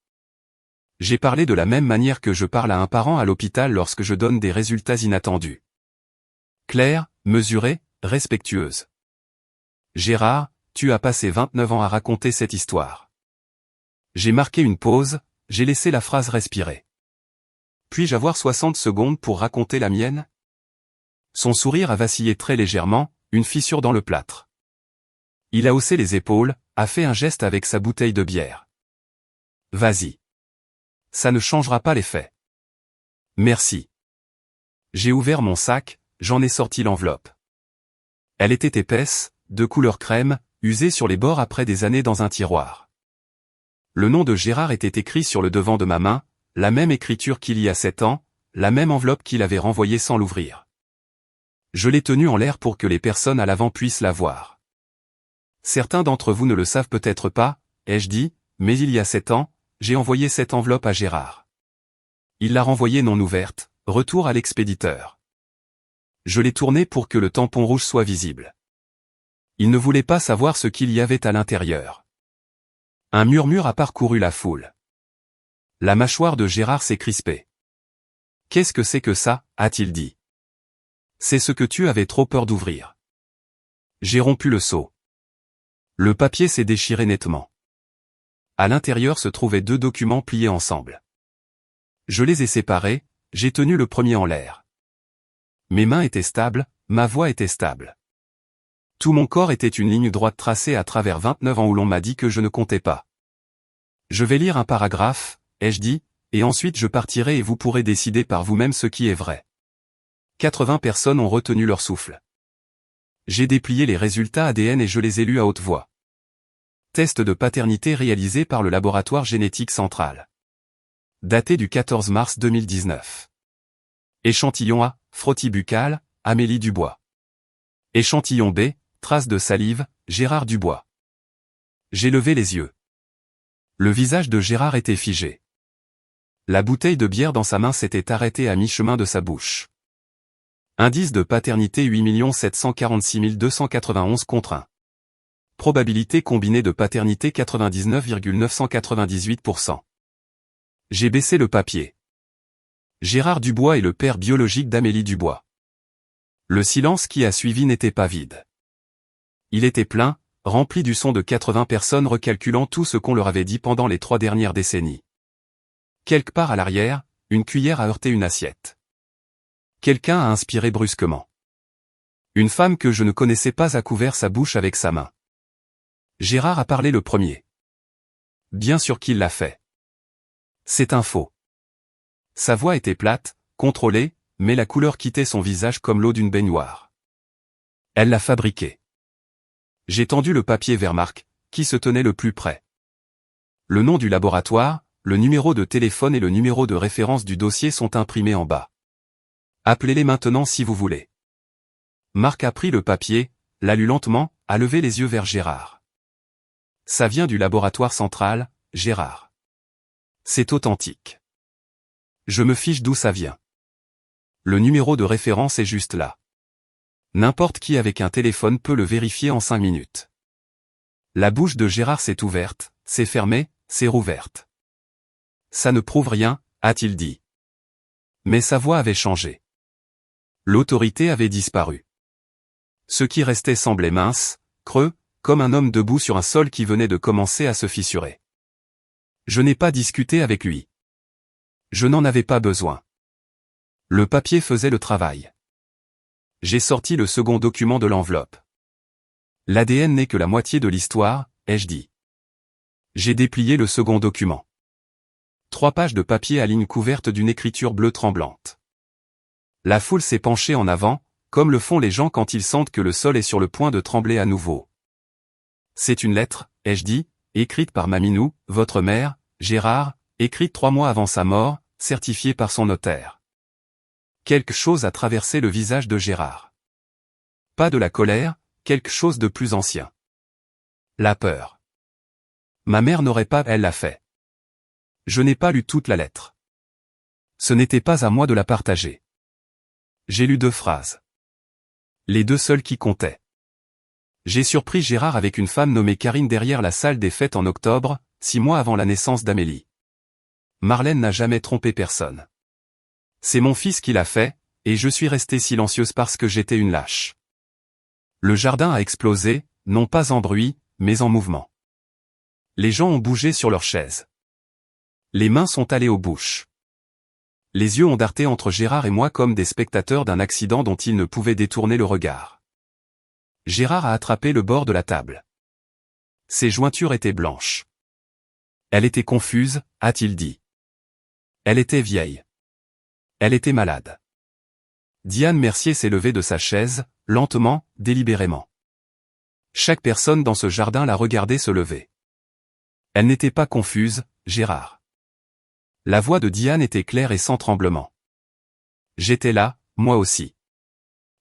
J'ai parlé de la même manière que je parle à un parent à l'hôpital lorsque je donne des résultats inattendus. Claire, mesurée, respectueuse. Gérard, tu as passé 29 ans à raconter cette histoire. J'ai marqué une pause, j'ai laissé la phrase respirer. Puis-je avoir 60 secondes pour raconter la mienne ? Son sourire a vacillé très légèrement, une fissure dans le plâtre. Il a haussé les épaules, a fait un geste avec sa bouteille de bière. Vas-y. Ça ne changera pas les faits. Merci. J'ai ouvert mon sac, j'en ai sorti l'enveloppe. Elle était épaisse, de couleur crème, usée sur les bords après des années dans un tiroir. Le nom de Gérard était écrit sur le devant de ma main, la même écriture qu'il y a 7 ans, la même enveloppe qu'il avait renvoyée sans l'ouvrir. Je l'ai tenue en l'air pour que les personnes à l'avant puissent la voir. Certains d'entre vous ne le savent peut-être pas, ai-je dit, mais il y a 7 ans, j'ai envoyé cette enveloppe à Gérard. Il l'a renvoyée non ouverte, retour à l'expéditeur. Je l'ai tournée pour que le tampon rouge soit visible. Il ne voulait pas savoir ce qu'il y avait à l'intérieur. Un murmure a parcouru la foule. La mâchoire de Gérard s'est crispée. « Qu'est-ce que c'est que ça ?» a-t-il dit. « C'est ce que tu avais trop peur d'ouvrir. » J'ai rompu le seau. Le papier s'est déchiré nettement. À l'intérieur se trouvaient 2 documents pliés ensemble. Je les ai séparés, j'ai tenu le premier en l'air. Mes mains étaient stables, ma voix était stable. Tout mon corps était une ligne droite tracée à travers 29 ans où l'on m'a dit que je ne comptais pas. Je vais lire un paragraphe, ai-je dit, et ensuite je partirai et vous pourrez décider par vous-même ce qui est vrai. 80 personnes ont retenu leur souffle. J'ai déplié les résultats ADN et je les ai lus à haute voix. Test de paternité réalisé par le laboratoire génétique central. Daté du 14 mars 2019. Échantillon A, frottis buccal, Amélie Dubois. Échantillon B, trace de salive, Gérard Dubois. J'ai levé les yeux. Le visage de Gérard était figé. La bouteille de bière dans sa main s'était arrêtée à mi-chemin de sa bouche. Indice de paternité 8 746 291 contre 1. Probabilité combinée de paternité 99,998%. J'ai baissé le papier. Gérard Dubois est le père biologique d'Amélie Dubois. Le silence qui a suivi n'était pas vide. Il était plein, rempli du son de 80 personnes recalculant tout ce qu'on leur avait dit pendant les 3 dernières décennies. Quelque part à l'arrière, une cuillère a heurté une assiette. Quelqu'un a inspiré brusquement. Une femme que je ne connaissais pas a couvert sa bouche avec sa main. Gérard a parlé le premier. Bien sûr qu'il l'a fait. C'est un faux. Sa voix était plate, contrôlée, mais la couleur quittait son visage comme l'eau d'une baignoire. Elle l'a fabriqué. J'ai tendu le papier vers Marc, qui se tenait le plus près. Le nom du laboratoire, le numéro de téléphone et le numéro de référence du dossier sont imprimés en bas. Appelez-les maintenant si vous voulez. Marc a pris le papier, l'a lu lentement, a levé les yeux vers Gérard. Ça vient du laboratoire central, Gérard. C'est authentique. Je me fiche d'où ça vient. Le numéro de référence est juste là. N'importe qui avec un téléphone peut le vérifier en 5 minutes. La bouche de Gérard s'est ouverte, s'est fermée, s'est rouverte. Ça ne prouve rien, a-t-il dit. Mais sa voix avait changé. L'autorité avait disparu. Ce qui restait semblait mince, creux, comme un homme debout sur un sol qui venait de commencer à se fissurer. Je n'ai pas discuté avec lui. Je n'en avais pas besoin. Le papier faisait le travail. J'ai sorti le second document de l'enveloppe. L'ADN n'est que la moitié de l'histoire, ai-je dit. J'ai déplié le second document. 3 pages de papier à ligne couverte d'une écriture bleue tremblante. La foule s'est penchée en avant, comme le font les gens quand ils sentent que le sol est sur le point de trembler à nouveau. C'est une lettre, ai-je dit, écrite par Maminou, votre mère, Gérard, écrite 3 mois avant sa mort, certifiée par son notaire. Quelque chose a traversé le visage de Gérard. Pas de la colère, quelque chose de plus ancien. La peur. Ma mère n'aurait pas, elle l'a fait. Je n'ai pas lu toute la lettre. Ce n'était pas à moi de la partager. J'ai lu 2 phrases. Les 2 seules qui comptaient. J'ai surpris Gérard avec une femme nommée Karine derrière la salle des fêtes en octobre, 6 mois avant la naissance d'Amélie. Marlène n'a jamais trompé personne. C'est mon fils qui l'a fait, et je suis restée silencieuse parce que j'étais une lâche. Le jardin a explosé, non pas en bruit, mais en mouvement. Les gens ont bougé sur leurs chaises. Les mains sont allées aux bouches. Les yeux ont darté entre Gérard et moi comme des spectateurs d'un accident dont ils ne pouvaient détourner le regard. Gérard a attrapé le bord de la table. Ses jointures étaient blanches. Elle était confuse, a-t-il dit. Elle était vieille. Elle était malade. Diane Mercier s'est levée de sa chaise, lentement, délibérément. Chaque personne dans ce jardin l'a regardée se lever. Elle n'était pas confuse, Gérard. La voix de Diane était claire et sans tremblement. J'étais là, moi aussi.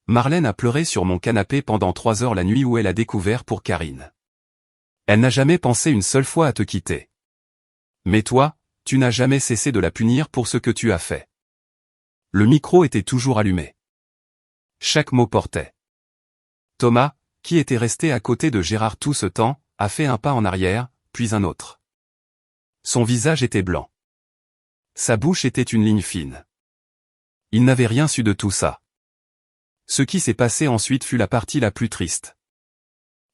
Marlène a pleuré sur mon canapé pendant 3 heures la nuit où elle a découvert pour Karine. Elle n'a jamais pensé une seule fois à te quitter. Mais toi, tu n'as jamais cessé de la punir pour ce que tu as fait. Le micro était toujours allumé. Chaque mot portait. Thomas, qui était resté à côté de Gérard tout ce temps, a fait un pas en arrière, puis un autre. Son visage était blanc. Sa bouche était une ligne fine. Il n'avait rien su de tout ça. Ce qui s'est passé ensuite fut la partie la plus triste.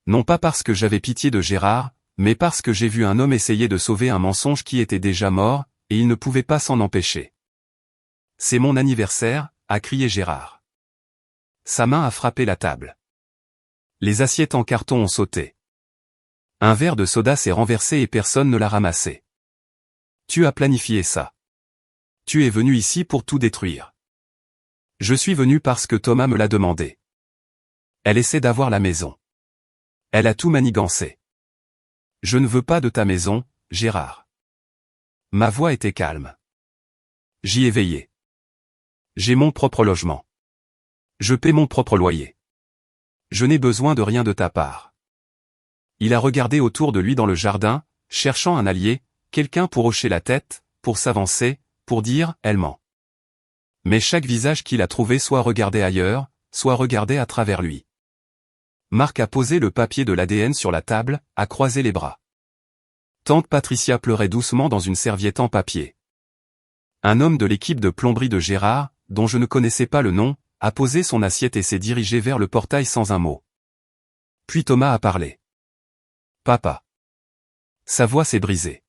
Non pas parce que j'avais pitié de Gérard, mais parce que j'ai vu un homme essayer de sauver un mensonge qui était déjà mort, et il ne pouvait pas s'en empêcher. C'est mon anniversaire, a crié Gérard. Sa main a frappé la table. Les assiettes en carton ont sauté. Un verre de soda s'est renversé et personne ne l'a ramassé. Tu as planifié ça. Tu es venu ici pour tout détruire. Je suis venu parce que Thomas me l'a demandé. Elle essaie d'avoir la maison. Elle a tout manigancé. Je ne veux pas de ta maison, Gérard. Ma voix était calme. J'y ai veillé. J'ai mon propre logement. Je paie mon propre loyer. Je n'ai besoin de rien de ta part. Il a regardé autour de lui dans le jardin, cherchant un allié, quelqu'un pour hocher la tête, pour s'avancer, pour dire « elle ment ». Mais chaque visage qu'il a trouvé soit regardait ailleurs, soit regardait à travers lui. Marc a posé le papier de l'ADN sur la table, a croisé les bras. Tante Patricia pleurait doucement dans une serviette en papier. Un homme de l'équipe de plomberie de Gérard, dont je ne connaissais pas le nom, a posé son assiette et s'est dirigé vers le portail sans un mot. Puis Thomas a parlé. « Papa. » Sa voix s'est brisée.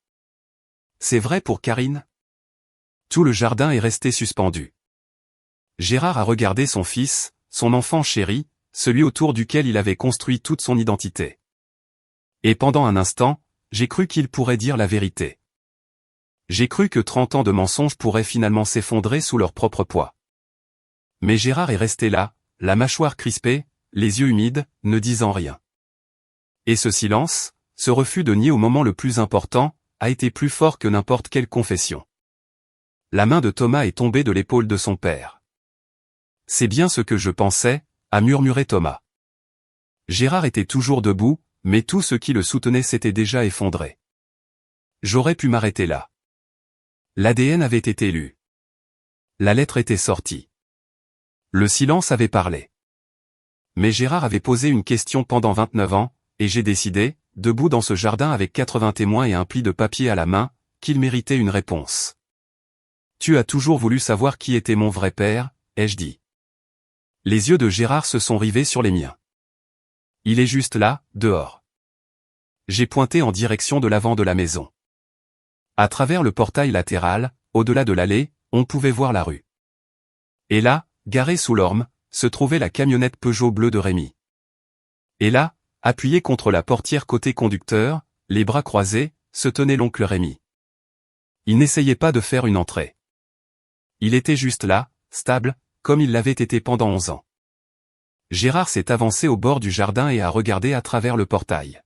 « C'est vrai pour Karine ?» Tout le jardin est resté suspendu. Gérard a regardé son fils, son enfant chéri, celui autour duquel il avait construit toute son identité. Et pendant un instant, j'ai cru qu'il pourrait dire la vérité. J'ai cru que 30 ans de mensonges pourraient finalement s'effondrer sous leur propre poids. Mais Gérard est resté là, la mâchoire crispée, les yeux humides, ne disant rien. Et ce silence, ce refus de nier au moment le plus important, a été plus fort que n'importe quelle confession. La main de Thomas est tombée de l'épaule de son père. « C'est bien ce que je pensais », a murmuré Thomas. Gérard était toujours debout, mais tout ce qui le soutenait s'était déjà effondré. J'aurais pu m'arrêter là. L'ADN avait été lu. La lettre était sortie. Le silence avait parlé. Mais Gérard avait posé une question pendant 29 ans, et j'ai décidé, debout dans ce jardin avec 80 témoins et un pli de papier à la main, qu'il méritait une réponse. « Tu as toujours voulu savoir qui était mon vrai père », ai-je dit. Les yeux de Gérard se sont rivés sur les miens. Il est juste là, dehors. J'ai pointé en direction de l'avant de la maison. À travers le portail latéral, au-delà de l'allée, on pouvait voir la rue. Et là, garée sous l'orme, se trouvait la camionnette Peugeot bleue de Rémi. Et là, appuyé contre la portière côté conducteur, les bras croisés, se tenait l'oncle Rémi. Il n'essayait pas de faire une entrée. Il était juste là, stable, comme il l'avait été pendant 11 ans. Gérard s'est avancé au bord du jardin et a regardé à travers le portail.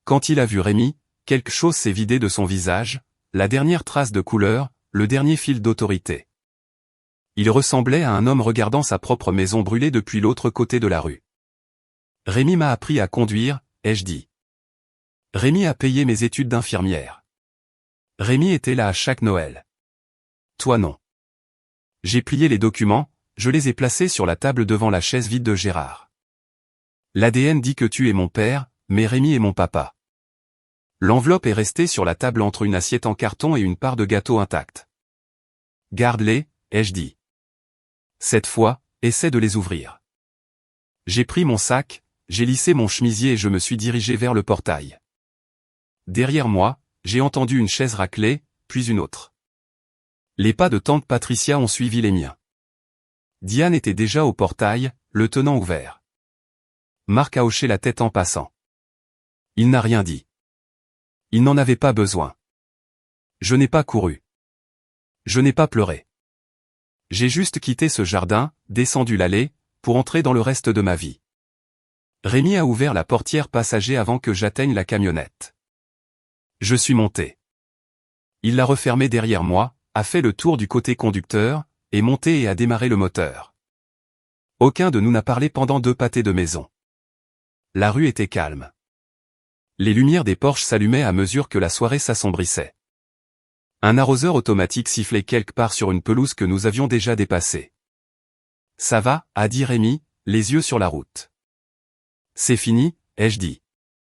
Quand il a vu Rémi, quelque chose s'est vidé de son visage, la dernière trace de couleur, le dernier fil d'autorité. Il ressemblait à un homme regardant sa propre maison brûler depuis l'autre côté de la rue. « Rémi m'a appris à conduire », ai-je dit. Rémi a payé mes études d'infirmière. Rémi était là à chaque Noël. Toi non. J'ai plié les documents, je les ai placés sur la table devant la chaise vide de Gérard. L'ADN dit que tu es mon père, mais Rémi est mon papa. L'enveloppe est restée sur la table entre une assiette en carton et une part de gâteau intacte. Garde-les, ai-je dit. Cette fois, essaie de les ouvrir. J'ai pris mon sac, j'ai lissé mon chemisier et je me suis dirigé vers le portail. Derrière moi, j'ai entendu une chaise racler, puis une autre. Les pas de tante Patricia ont suivi les miens. Diane était déjà au portail, le tenant ouvert. Marc a hoché la tête en passant. Il n'a rien dit. Il n'en avait pas besoin. Je n'ai pas couru. Je n'ai pas pleuré. J'ai juste quitté ce jardin, descendu l'allée, pour entrer dans le reste de ma vie. Rémi a ouvert la portière passager avant que j'atteigne la camionnette. Je suis monté. Il l'a refermée derrière moi, a fait le tour du côté conducteur, est monté et a démarré le moteur. Aucun de nous n'a parlé pendant 2 pâtés de maison. La rue était calme. Les lumières des porches s'allumaient à mesure que la soirée s'assombrissait. Un arroseur automatique sifflait quelque part sur une pelouse que nous avions déjà dépassée. « Ça va » a dit Rémi, les yeux sur la route. « C'est fini » ai-je dit.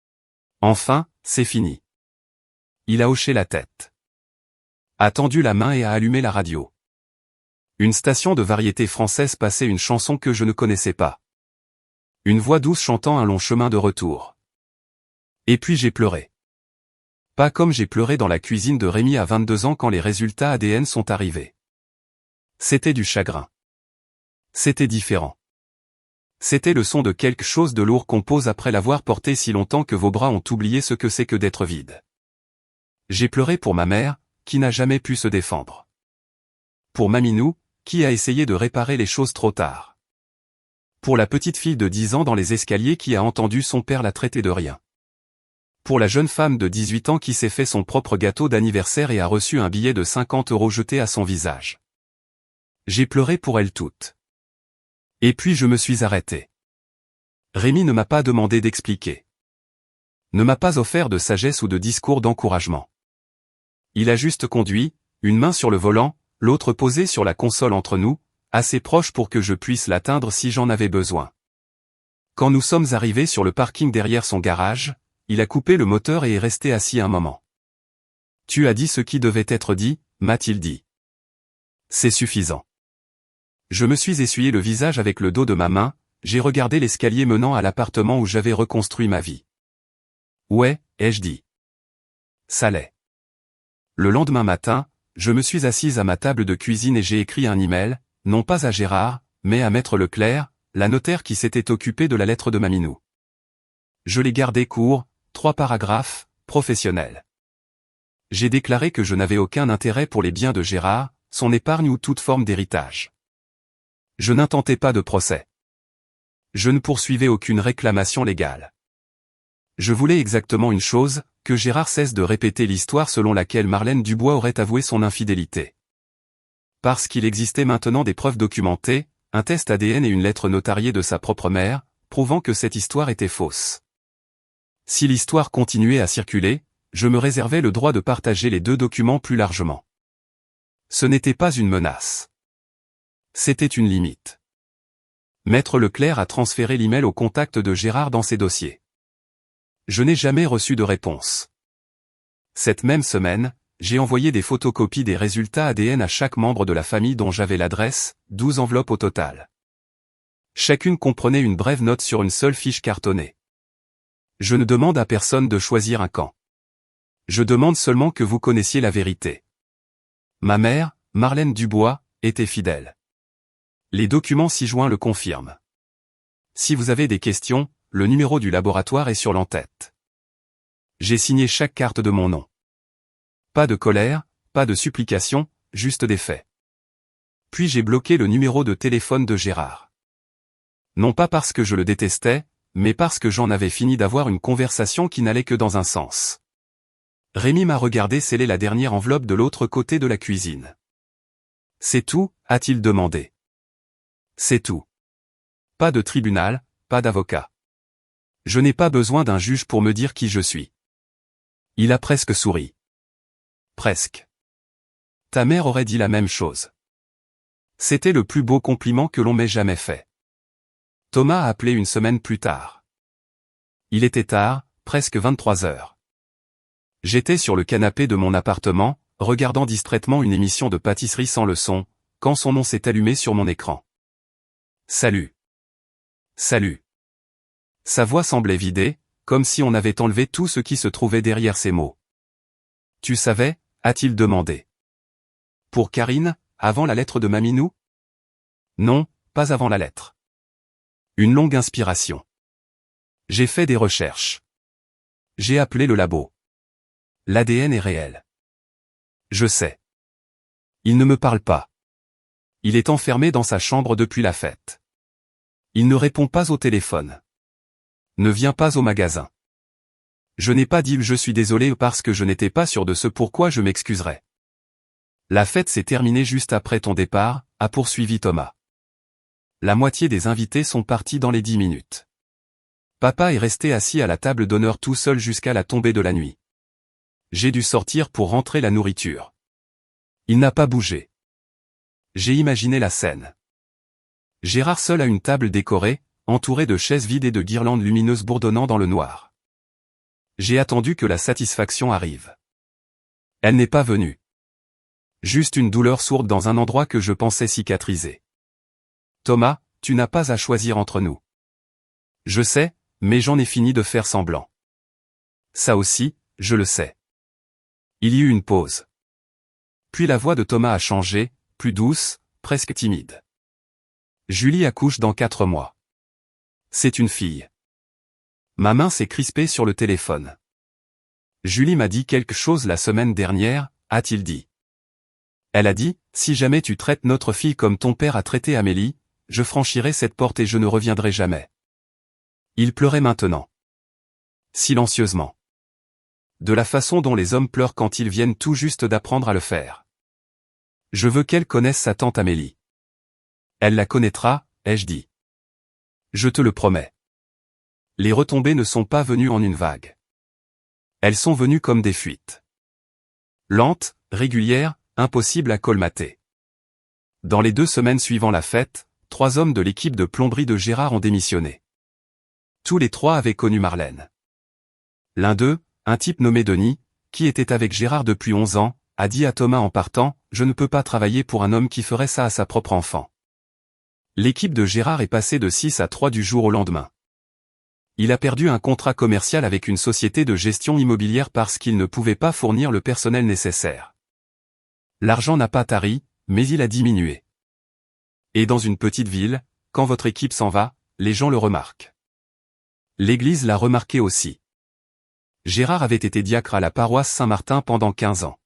« Enfin, c'est fini. » Il a hoché la tête. A tendu la main et a allumé la radio. Une station de variété française passait une chanson que je ne connaissais pas. Une voix douce chantant un long chemin de retour. Et puis j'ai pleuré. Pas comme j'ai pleuré dans la cuisine de Rémi à 22 ans quand les résultats ADN sont arrivés. C'était du chagrin. C'était différent. C'était le son de quelque chose de lourd qu'on pose après l'avoir porté si longtemps que vos bras ont oublié ce que c'est que d'être vide. J'ai pleuré pour ma mère, qui n'a jamais pu se défendre. Pour Maminou, qui a essayé de réparer les choses trop tard. Pour la petite fille de 10 ans dans les escaliers qui a entendu son père la traiter de rien. Pour la jeune femme de 18 ans qui s'est fait son propre gâteau d'anniversaire et a reçu un billet de 50 € jeté à son visage. J'ai pleuré pour elles toutes. Et puis je me suis arrêté. Rémi ne m'a pas demandé d'expliquer. Ne m'a pas offert de sagesse ou de discours d'encouragement. Il a juste conduit, une main sur le volant, l'autre posée sur la console entre nous, assez proche pour que je puisse l'atteindre si j'en avais besoin. Quand nous sommes arrivés sur le parking derrière son garage, il a coupé le moteur et est resté assis un moment. « Tu as dit ce qui devait être dit », m'a-t-il dit. « C'est suffisant. » Je me suis essuyé le visage avec le dos de ma main, j'ai regardé l'escalier menant à l'appartement où j'avais reconstruit ma vie. « Ouais », ai-je dit. « Ça l'est. » Le lendemain matin, je me suis assise à ma table de cuisine et j'ai écrit un email, non pas à Gérard, mais à Maître Leclerc, la notaire qui s'était occupée de la lettre de Maminou. Je l'ai gardé court, 3 paragraphes, professionnels. J'ai déclaré que je n'avais aucun intérêt pour les biens de Gérard, son épargne ou toute forme d'héritage. Je n'intentais pas de procès. Je ne poursuivais aucune réclamation légale. Je voulais exactement une chose, que Gérard cesse de répéter l'histoire selon laquelle Marlène Dubois aurait avoué son infidélité. Parce qu'il existait maintenant des preuves documentées, un test ADN et une lettre notariée de sa propre mère, prouvant que cette histoire était fausse. Si l'histoire continuait à circuler, je me réservais le droit de partager les 2 documents plus largement. Ce n'était pas une menace. C'était une limite. Maître Leclerc a transféré l'email au contact de Gérard dans ses dossiers. Je n'ai jamais reçu de réponse. Cette même semaine, j'ai envoyé des photocopies des résultats ADN à chaque membre de la famille dont j'avais l'adresse, 12 enveloppes au total. Chacune comprenait une brève note sur une seule fiche cartonnée. Je ne demande à personne de choisir un camp. Je demande seulement que vous connaissiez la vérité. Ma mère, Marlène Dubois, était fidèle. Les documents ci-joints le confirment. Si vous avez des questions, le numéro du laboratoire est sur l'en-tête. J'ai signé chaque carte de mon nom. Pas de colère, pas de supplication, juste des faits. Puis j'ai bloqué le numéro de téléphone de Gérard. Non pas parce que je le détestais, mais parce que j'en avais fini d'avoir une conversation qui n'allait que dans un sens. Rémi m'a regardé sceller la dernière enveloppe de l'autre côté de la cuisine. « C'est tout ?» a-t-il demandé. « C'est tout. Pas de tribunal, pas d'avocat. Je n'ai pas besoin d'un juge pour me dire qui je suis. » Il a presque souri. Presque. Ta mère aurait dit la même chose. C'était le plus beau compliment que l'on m'ait jamais fait. Thomas a appelé une semaine plus tard. Il était tard, presque 23 heures. J'étais sur le canapé de mon appartement, regardant distraitement une émission de pâtisserie sans le son, quand son nom s'est allumé sur mon écran. Salut. Salut. Sa voix semblait vidée, comme si on avait enlevé tout ce qui se trouvait derrière ces mots. Tu savais, a-t-il demandé. Pour Karine, avant la lettre de Maminou? Non, pas avant la lettre. Une longue inspiration. J'ai fait des recherches. J'ai appelé le labo. L'ADN est réel. Je sais. Il ne me parle pas. Il est enfermé dans sa chambre depuis la fête. Il ne répond pas au téléphone. Ne vient pas au magasin. Je n'ai pas dit « je suis désolé » parce que je n'étais pas sûr de ce pourquoi je m'excuserais. La fête s'est terminée juste après ton départ, a poursuivi Thomas. La moitié des invités sont partis dans les 10 minutes. Papa est resté assis à la table d'honneur tout seul jusqu'à la tombée de la nuit. J'ai dû sortir pour rentrer la nourriture. Il n'a pas bougé. J'ai imaginé la scène. Gérard seul à une table décorée, entouré de chaises vides et de guirlandes lumineuses bourdonnant dans le noir. J'ai attendu que la satisfaction arrive. Elle n'est pas venue. Juste une douleur sourde dans un endroit que je pensais cicatriser. Thomas, tu n'as pas à choisir entre nous. Je sais, mais j'en ai fini de faire semblant. Ça aussi, je le sais. Il y eut une pause. Puis la voix de Thomas a changé, plus douce, presque timide. Julie accouche dans 4 mois. C'est une fille. Ma main s'est crispée sur le téléphone. Julie m'a dit quelque chose la semaine dernière, a-t-il dit. Elle a dit, si jamais tu traites notre fille comme ton père a traité Amélie, je franchirai cette porte et je ne reviendrai jamais. Il pleurait maintenant. Silencieusement. De la façon dont les hommes pleurent quand ils viennent tout juste d'apprendre à le faire. Je veux qu'elle connaisse sa tante Amélie. Elle la connaîtra, ai-je dit. Je te le promets. Les retombées ne sont pas venues en une vague. Elles sont venues comme des fuites. Lentes, régulières, impossibles à colmater. Dans les 2 semaines suivant la fête, 3 hommes de l'équipe de plomberie de Gérard ont démissionné. Tous les 3 avaient connu Marlène. L'un d'eux, un type nommé Denis, qui était avec Gérard depuis 11 ans, a dit à Thomas en partant, « Je ne peux pas travailler pour un homme qui ferait ça à sa propre enfant. » L'équipe de Gérard est passée de 6 à 3 du jour au lendemain. Il a perdu un contrat commercial avec une société de gestion immobilière parce qu'il ne pouvait pas fournir le personnel nécessaire. L'argent n'a pas tari, mais il a diminué. Et dans une petite ville, quand votre équipe s'en va, les gens le remarquent. L'Église l'a remarqué aussi. Gérard avait été diacre à la paroisse Saint-Martin pendant 15 ans.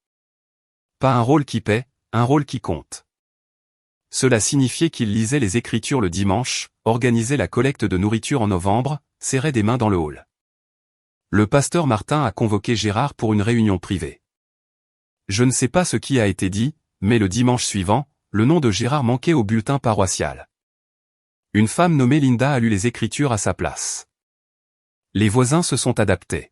Pas un rôle qui paie, un rôle qui compte. Cela signifiait qu'il lisait les Écritures le dimanche, organisait la collecte de nourriture en novembre, serrait des mains dans le hall. Le pasteur Martin a convoqué Gérard pour une réunion privée. Je ne sais pas ce qui a été dit, mais le dimanche suivant, le nom de Gérard manquait au bulletin paroissial. Une femme nommée Linda a lu les Écritures à sa place. Les voisins se sont adaptés.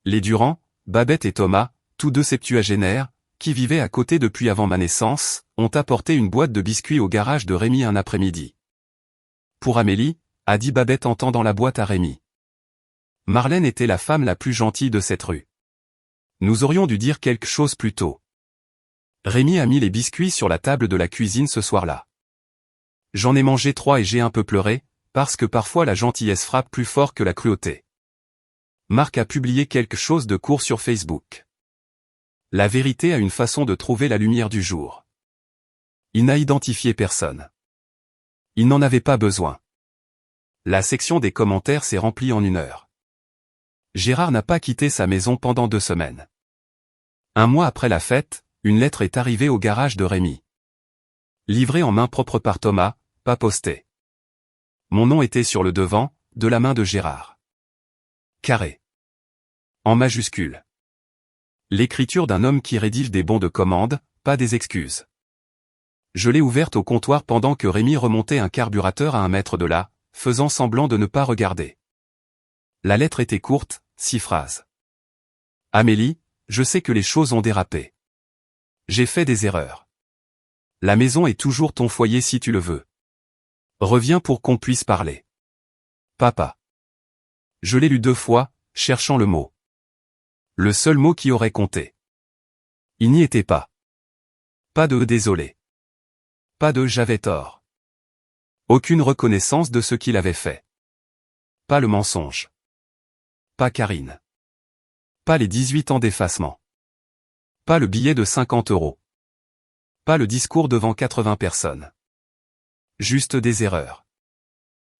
Les Durand, Babette et Thomas, tous 2 septuagénaires, qui vivaient à côté depuis avant ma naissance, ont apporté une boîte de biscuits au garage de Rémi un après-midi. Pour Amélie, a dit Babette en tendant la boîte à Rémi. Marlène était la femme la plus gentille de cette rue. Nous aurions dû dire quelque chose plus tôt. Rémi a mis les biscuits sur la table de la cuisine ce soir-là. J'en ai mangé 3 et j'ai un peu pleuré, parce que parfois la gentillesse frappe plus fort que la cruauté. Marc a publié quelque chose de court sur Facebook. La vérité a une façon de trouver la lumière du jour. Il n'a identifié personne. Il n'en avait pas besoin. La section des commentaires s'est remplie en 1 heure. Gérard n'a pas quitté sa maison pendant 2 semaines. 1 mois après la fête, une lettre est arrivée au garage de Rémi. Livrée en main propre par Thomas, pas postée. Mon nom était sur le devant, de la main de Gérard. Carré. En majuscule. L'écriture d'un homme qui rédige des bons de commande, pas des excuses. Je l'ai ouverte au comptoir pendant que Rémi remontait un carburateur à 1 mètre de là, faisant semblant de ne pas regarder. La lettre était courte, 6 phrases. Amélie, je sais que les choses ont dérapé. J'ai fait des erreurs. La maison est toujours ton foyer si tu le veux. Reviens pour qu'on puisse parler. Papa. Je l'ai lu 2 fois, cherchant le mot. Le seul mot qui aurait compté. Il n'y était pas. Pas de désolé. Pas de j'avais tort. Aucune reconnaissance de ce qu'il avait fait. Pas le mensonge. Pas Karine. Pas les 18 ans d'effacement. Pas le billet de 50 €. Pas le discours devant 80 personnes. Juste des erreurs.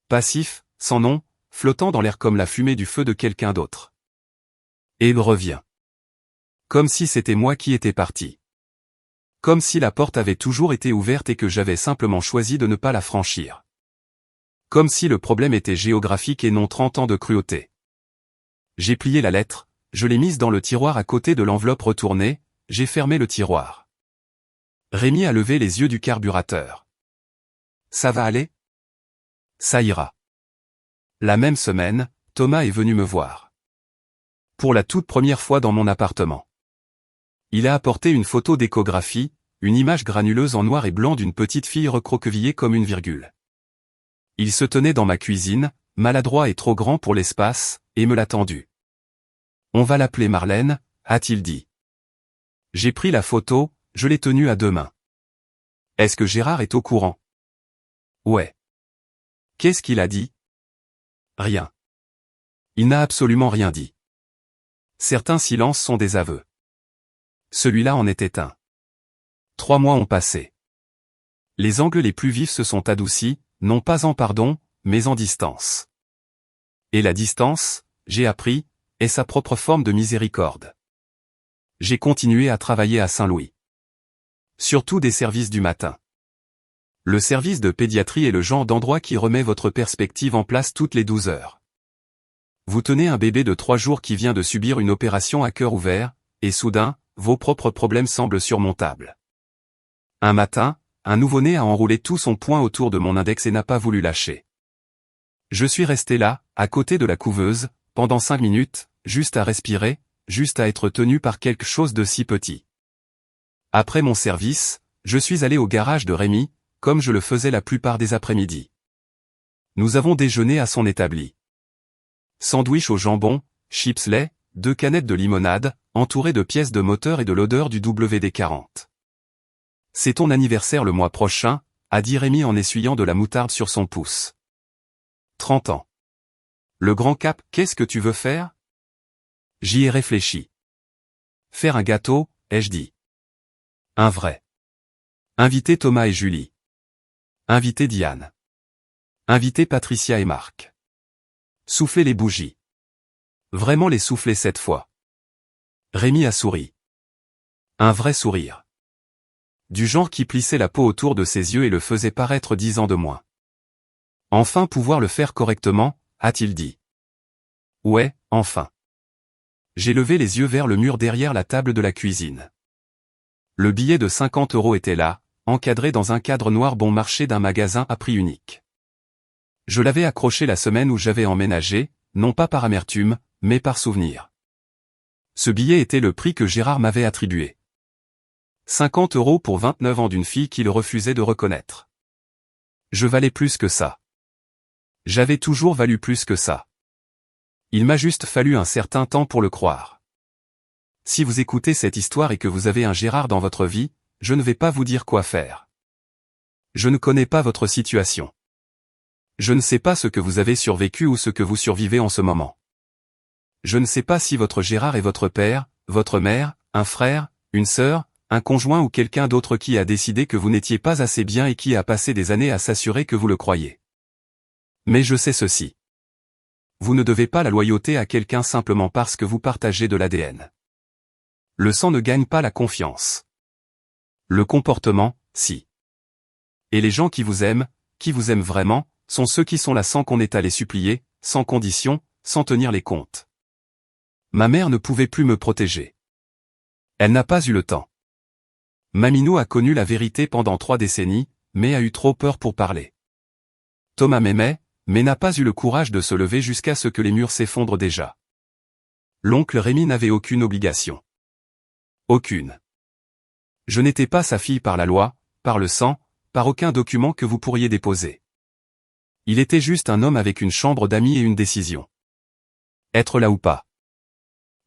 Passif, sans nom, flottant dans l'air comme la fumée du feu de quelqu'un d'autre. Et revient. Comme si c'était moi qui étais parti. Comme si la porte avait toujours été ouverte et que j'avais simplement choisi de ne pas la franchir. Comme si le problème était géographique et non 30 ans de cruauté. J'ai plié la lettre, je l'ai mise dans le tiroir à côté de l'enveloppe retournée, j'ai fermé le tiroir. Rémi a levé les yeux du carburateur. Ça va aller? Ça ira. La même semaine, Thomas est venu me voir. Pour la toute première fois dans mon appartement. Il a apporté une photo d'échographie, une image granuleuse en noir et blanc d'une petite fille recroquevillée comme une virgule. Il se tenait dans ma cuisine, maladroit et trop grand pour l'espace, et me l'a tendu. On va l'appeler Marlène, a-t-il dit. J'ai pris la photo, je l'ai tenue à 2 mains. Est-ce que Gérard est au courant? Ouais. Qu'est-ce qu'il a dit? Rien. Il n'a absolument rien dit. Certains silences sont des aveux. Celui-là en était un. 3 mois ont passé. Les angles les plus vifs se sont adoucis, non pas en pardon, mais en distance. Et la distance, j'ai appris, est sa propre forme de miséricorde. J'ai continué à travailler à Saint-Louis. Surtout des services du matin. Le service de pédiatrie est le genre d'endroit qui remet votre perspective en place toutes les 12 heures. Vous tenez un bébé de 3 jours qui vient de subir une opération à cœur ouvert, et soudain, vos propres problèmes semblent surmontables. Un matin, un nouveau-né a enroulé tout son poing autour de mon index et n'a pas voulu lâcher. Je suis resté là, à côté de la couveuse, pendant 5 minutes, juste à respirer, juste à être tenu par quelque chose de si petit. Après mon service, je suis allé au garage de Rémi, comme je le faisais la plupart des après-midi. Nous avons déjeuné à son établi. Sandwich au jambon, chips lait, 2 canettes de limonade, entourées de pièces de moteur et de l'odeur du WD-40. C'est ton anniversaire le mois prochain, a dit Rémi en essuyant de la moutarde sur son pouce. 30 ans. Le grand cap, qu'est-ce que tu veux faire? J'y ai réfléchi. Faire un gâteau, ai-je dit. Un vrai. Inviter Thomas et Julie. Inviter Diane. Inviter Patricia et Marc. Souffler les bougies. Vraiment les souffler cette fois. Rémi a souri. Un vrai sourire. Du genre qui plissait la peau autour de ses yeux et le faisait paraître 10 ans de moins. Enfin pouvoir le faire correctement, a-t-il dit. Ouais, enfin. J'ai levé les yeux vers le mur derrière la table de la cuisine. Le billet de 50 € était là, encadré dans un cadre noir bon marché d'un magasin à prix unique. Je l'avais accroché la semaine où j'avais emménagé, non pas par amertume, mais par souvenir. Ce billet était le prix que Gérard m'avait attribué. 50 € pour 29 ans d'une fille qu'il refusait de reconnaître. Je valais plus que ça. J'avais toujours valu plus que ça. Il m'a juste fallu un certain temps pour le croire. Si vous écoutez cette histoire et que vous avez un Gérard dans votre vie, je ne vais pas vous dire quoi faire. Je ne connais pas votre situation. Je ne sais pas ce que vous avez survécu ou ce que vous survivez en ce moment. Je ne sais pas si votre Gérard est votre père, votre mère, un frère, une sœur, un conjoint ou quelqu'un d'autre qui a décidé que vous n'étiez pas assez bien et qui a passé des années à s'assurer que vous le croyez. Mais je sais ceci. Vous ne devez pas la loyauté à quelqu'un simplement parce que vous partagez de l'ADN. Le sang ne gagne pas la confiance. Le comportement, si. Et les gens qui vous aiment vraiment, sont ceux qui sont là sans qu'on ait à les supplier, sans condition, sans tenir les comptes. Ma mère ne pouvait plus me protéger. Elle n'a pas eu le temps. Maminou a connu la vérité pendant 3 décennies, mais a eu trop peur pour parler. Thomas m'aimait, mais n'a pas eu le courage de se lever jusqu'à ce que les murs s'effondrent déjà. L'oncle Rémi n'avait aucune obligation. Aucune. Je n'étais pas sa fille par la loi, par le sang, par aucun document que vous pourriez déposer. Il était juste un homme avec une chambre d'amis et une décision. Être là ou pas.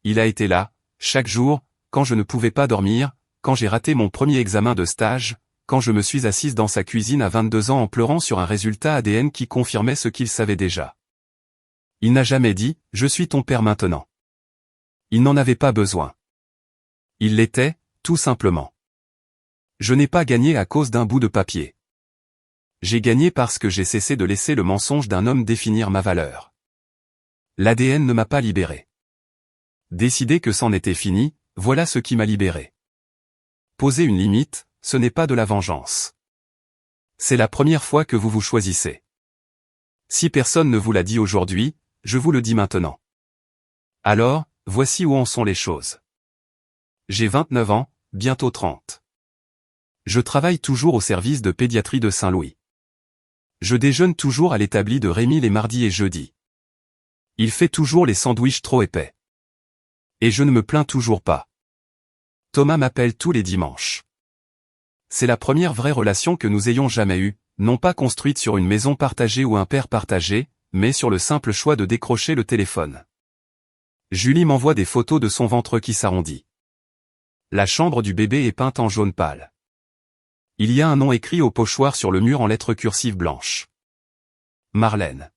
Il a été là, chaque jour, quand je ne pouvais pas dormir, quand j'ai raté mon premier examen de stage, quand je me suis assise dans sa cuisine à 22 ans en pleurant sur un résultat ADN qui confirmait ce qu'il savait déjà. Il n'a jamais dit « Je suis ton père maintenant ». Il n'en avait pas besoin. Il l'était, tout simplement. Je n'ai pas gagné à cause d'un bout de papier. J'ai gagné parce que j'ai cessé de laisser le mensonge d'un homme définir ma valeur. L'ADN ne m'a pas libéré. Décider que c'en était fini, voilà ce qui m'a libéré. Poser une limite, ce n'est pas de la vengeance. C'est la première fois que vous vous choisissez. Si personne ne vous l'a dit aujourd'hui, je vous le dis maintenant. Alors, voici où en sont les choses. J'ai 29 ans, bientôt 30. Je travaille toujours au service de pédiatrie de Saint-Louis. Je déjeune toujours à l'établi de Rémi les mardis et jeudis. Il fait toujours les sandwichs trop épais. Et je ne me plains toujours pas. Thomas m'appelle tous les dimanches. C'est la première vraie relation que nous ayons jamais eue, non pas construite sur une maison partagée ou un père partagé, mais sur le simple choix de décrocher le téléphone. Julie m'envoie des photos de son ventre qui s'arrondit. La chambre du bébé est peinte en jaune pâle. Il y a un nom écrit au pochoir sur le mur en lettres cursives blanches. Marlène.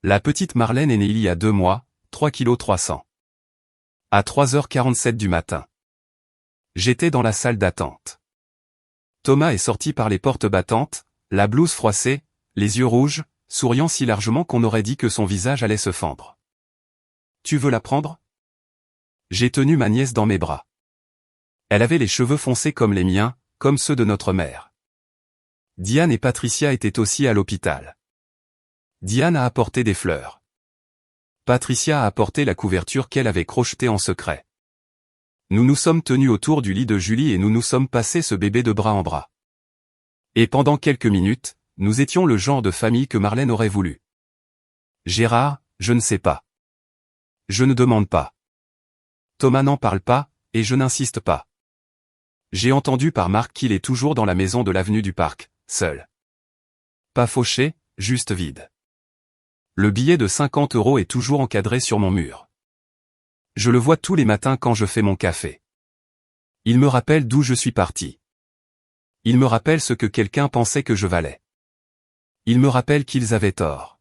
La petite Marlène est née il y a 2 mois, 3,3 kg. À 3h47 du matin. J'étais dans la salle d'attente. Thomas est sorti par les portes battantes, la blouse froissée, les yeux rouges, souriant si largement qu'on aurait dit que son visage allait se fendre. Tu veux la prendre? J'ai tenu ma nièce dans mes bras. Elle avait les cheveux foncés comme les miens, comme ceux de notre mère. Diane et Patricia étaient aussi à l'hôpital. Diane a apporté des fleurs. Patricia a apporté la couverture qu'elle avait crochetée en secret. Nous nous sommes tenus autour du lit de Julie et nous nous sommes passés ce bébé de bras en bras. Et pendant quelques minutes, nous étions le genre de famille que Marlène aurait voulu. Gérard, je ne sais pas. Je ne demande pas. Thomas n'en parle pas, et je n'insiste pas. J'ai entendu par Marc qu'il est toujours dans la maison de l'avenue du Parc, seul. Pas fauché, juste vide. Le billet de 50 € est toujours encadré sur mon mur. Je le vois tous les matins quand je fais mon café. Il me rappelle d'où je suis parti. Il me rappelle ce que quelqu'un pensait que je valais. Il me rappelle qu'ils avaient tort.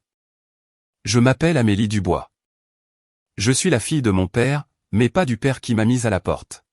Je m'appelle Amélie Dubois. Je suis la fille de mon père, mais pas du père qui m'a mise à la porte.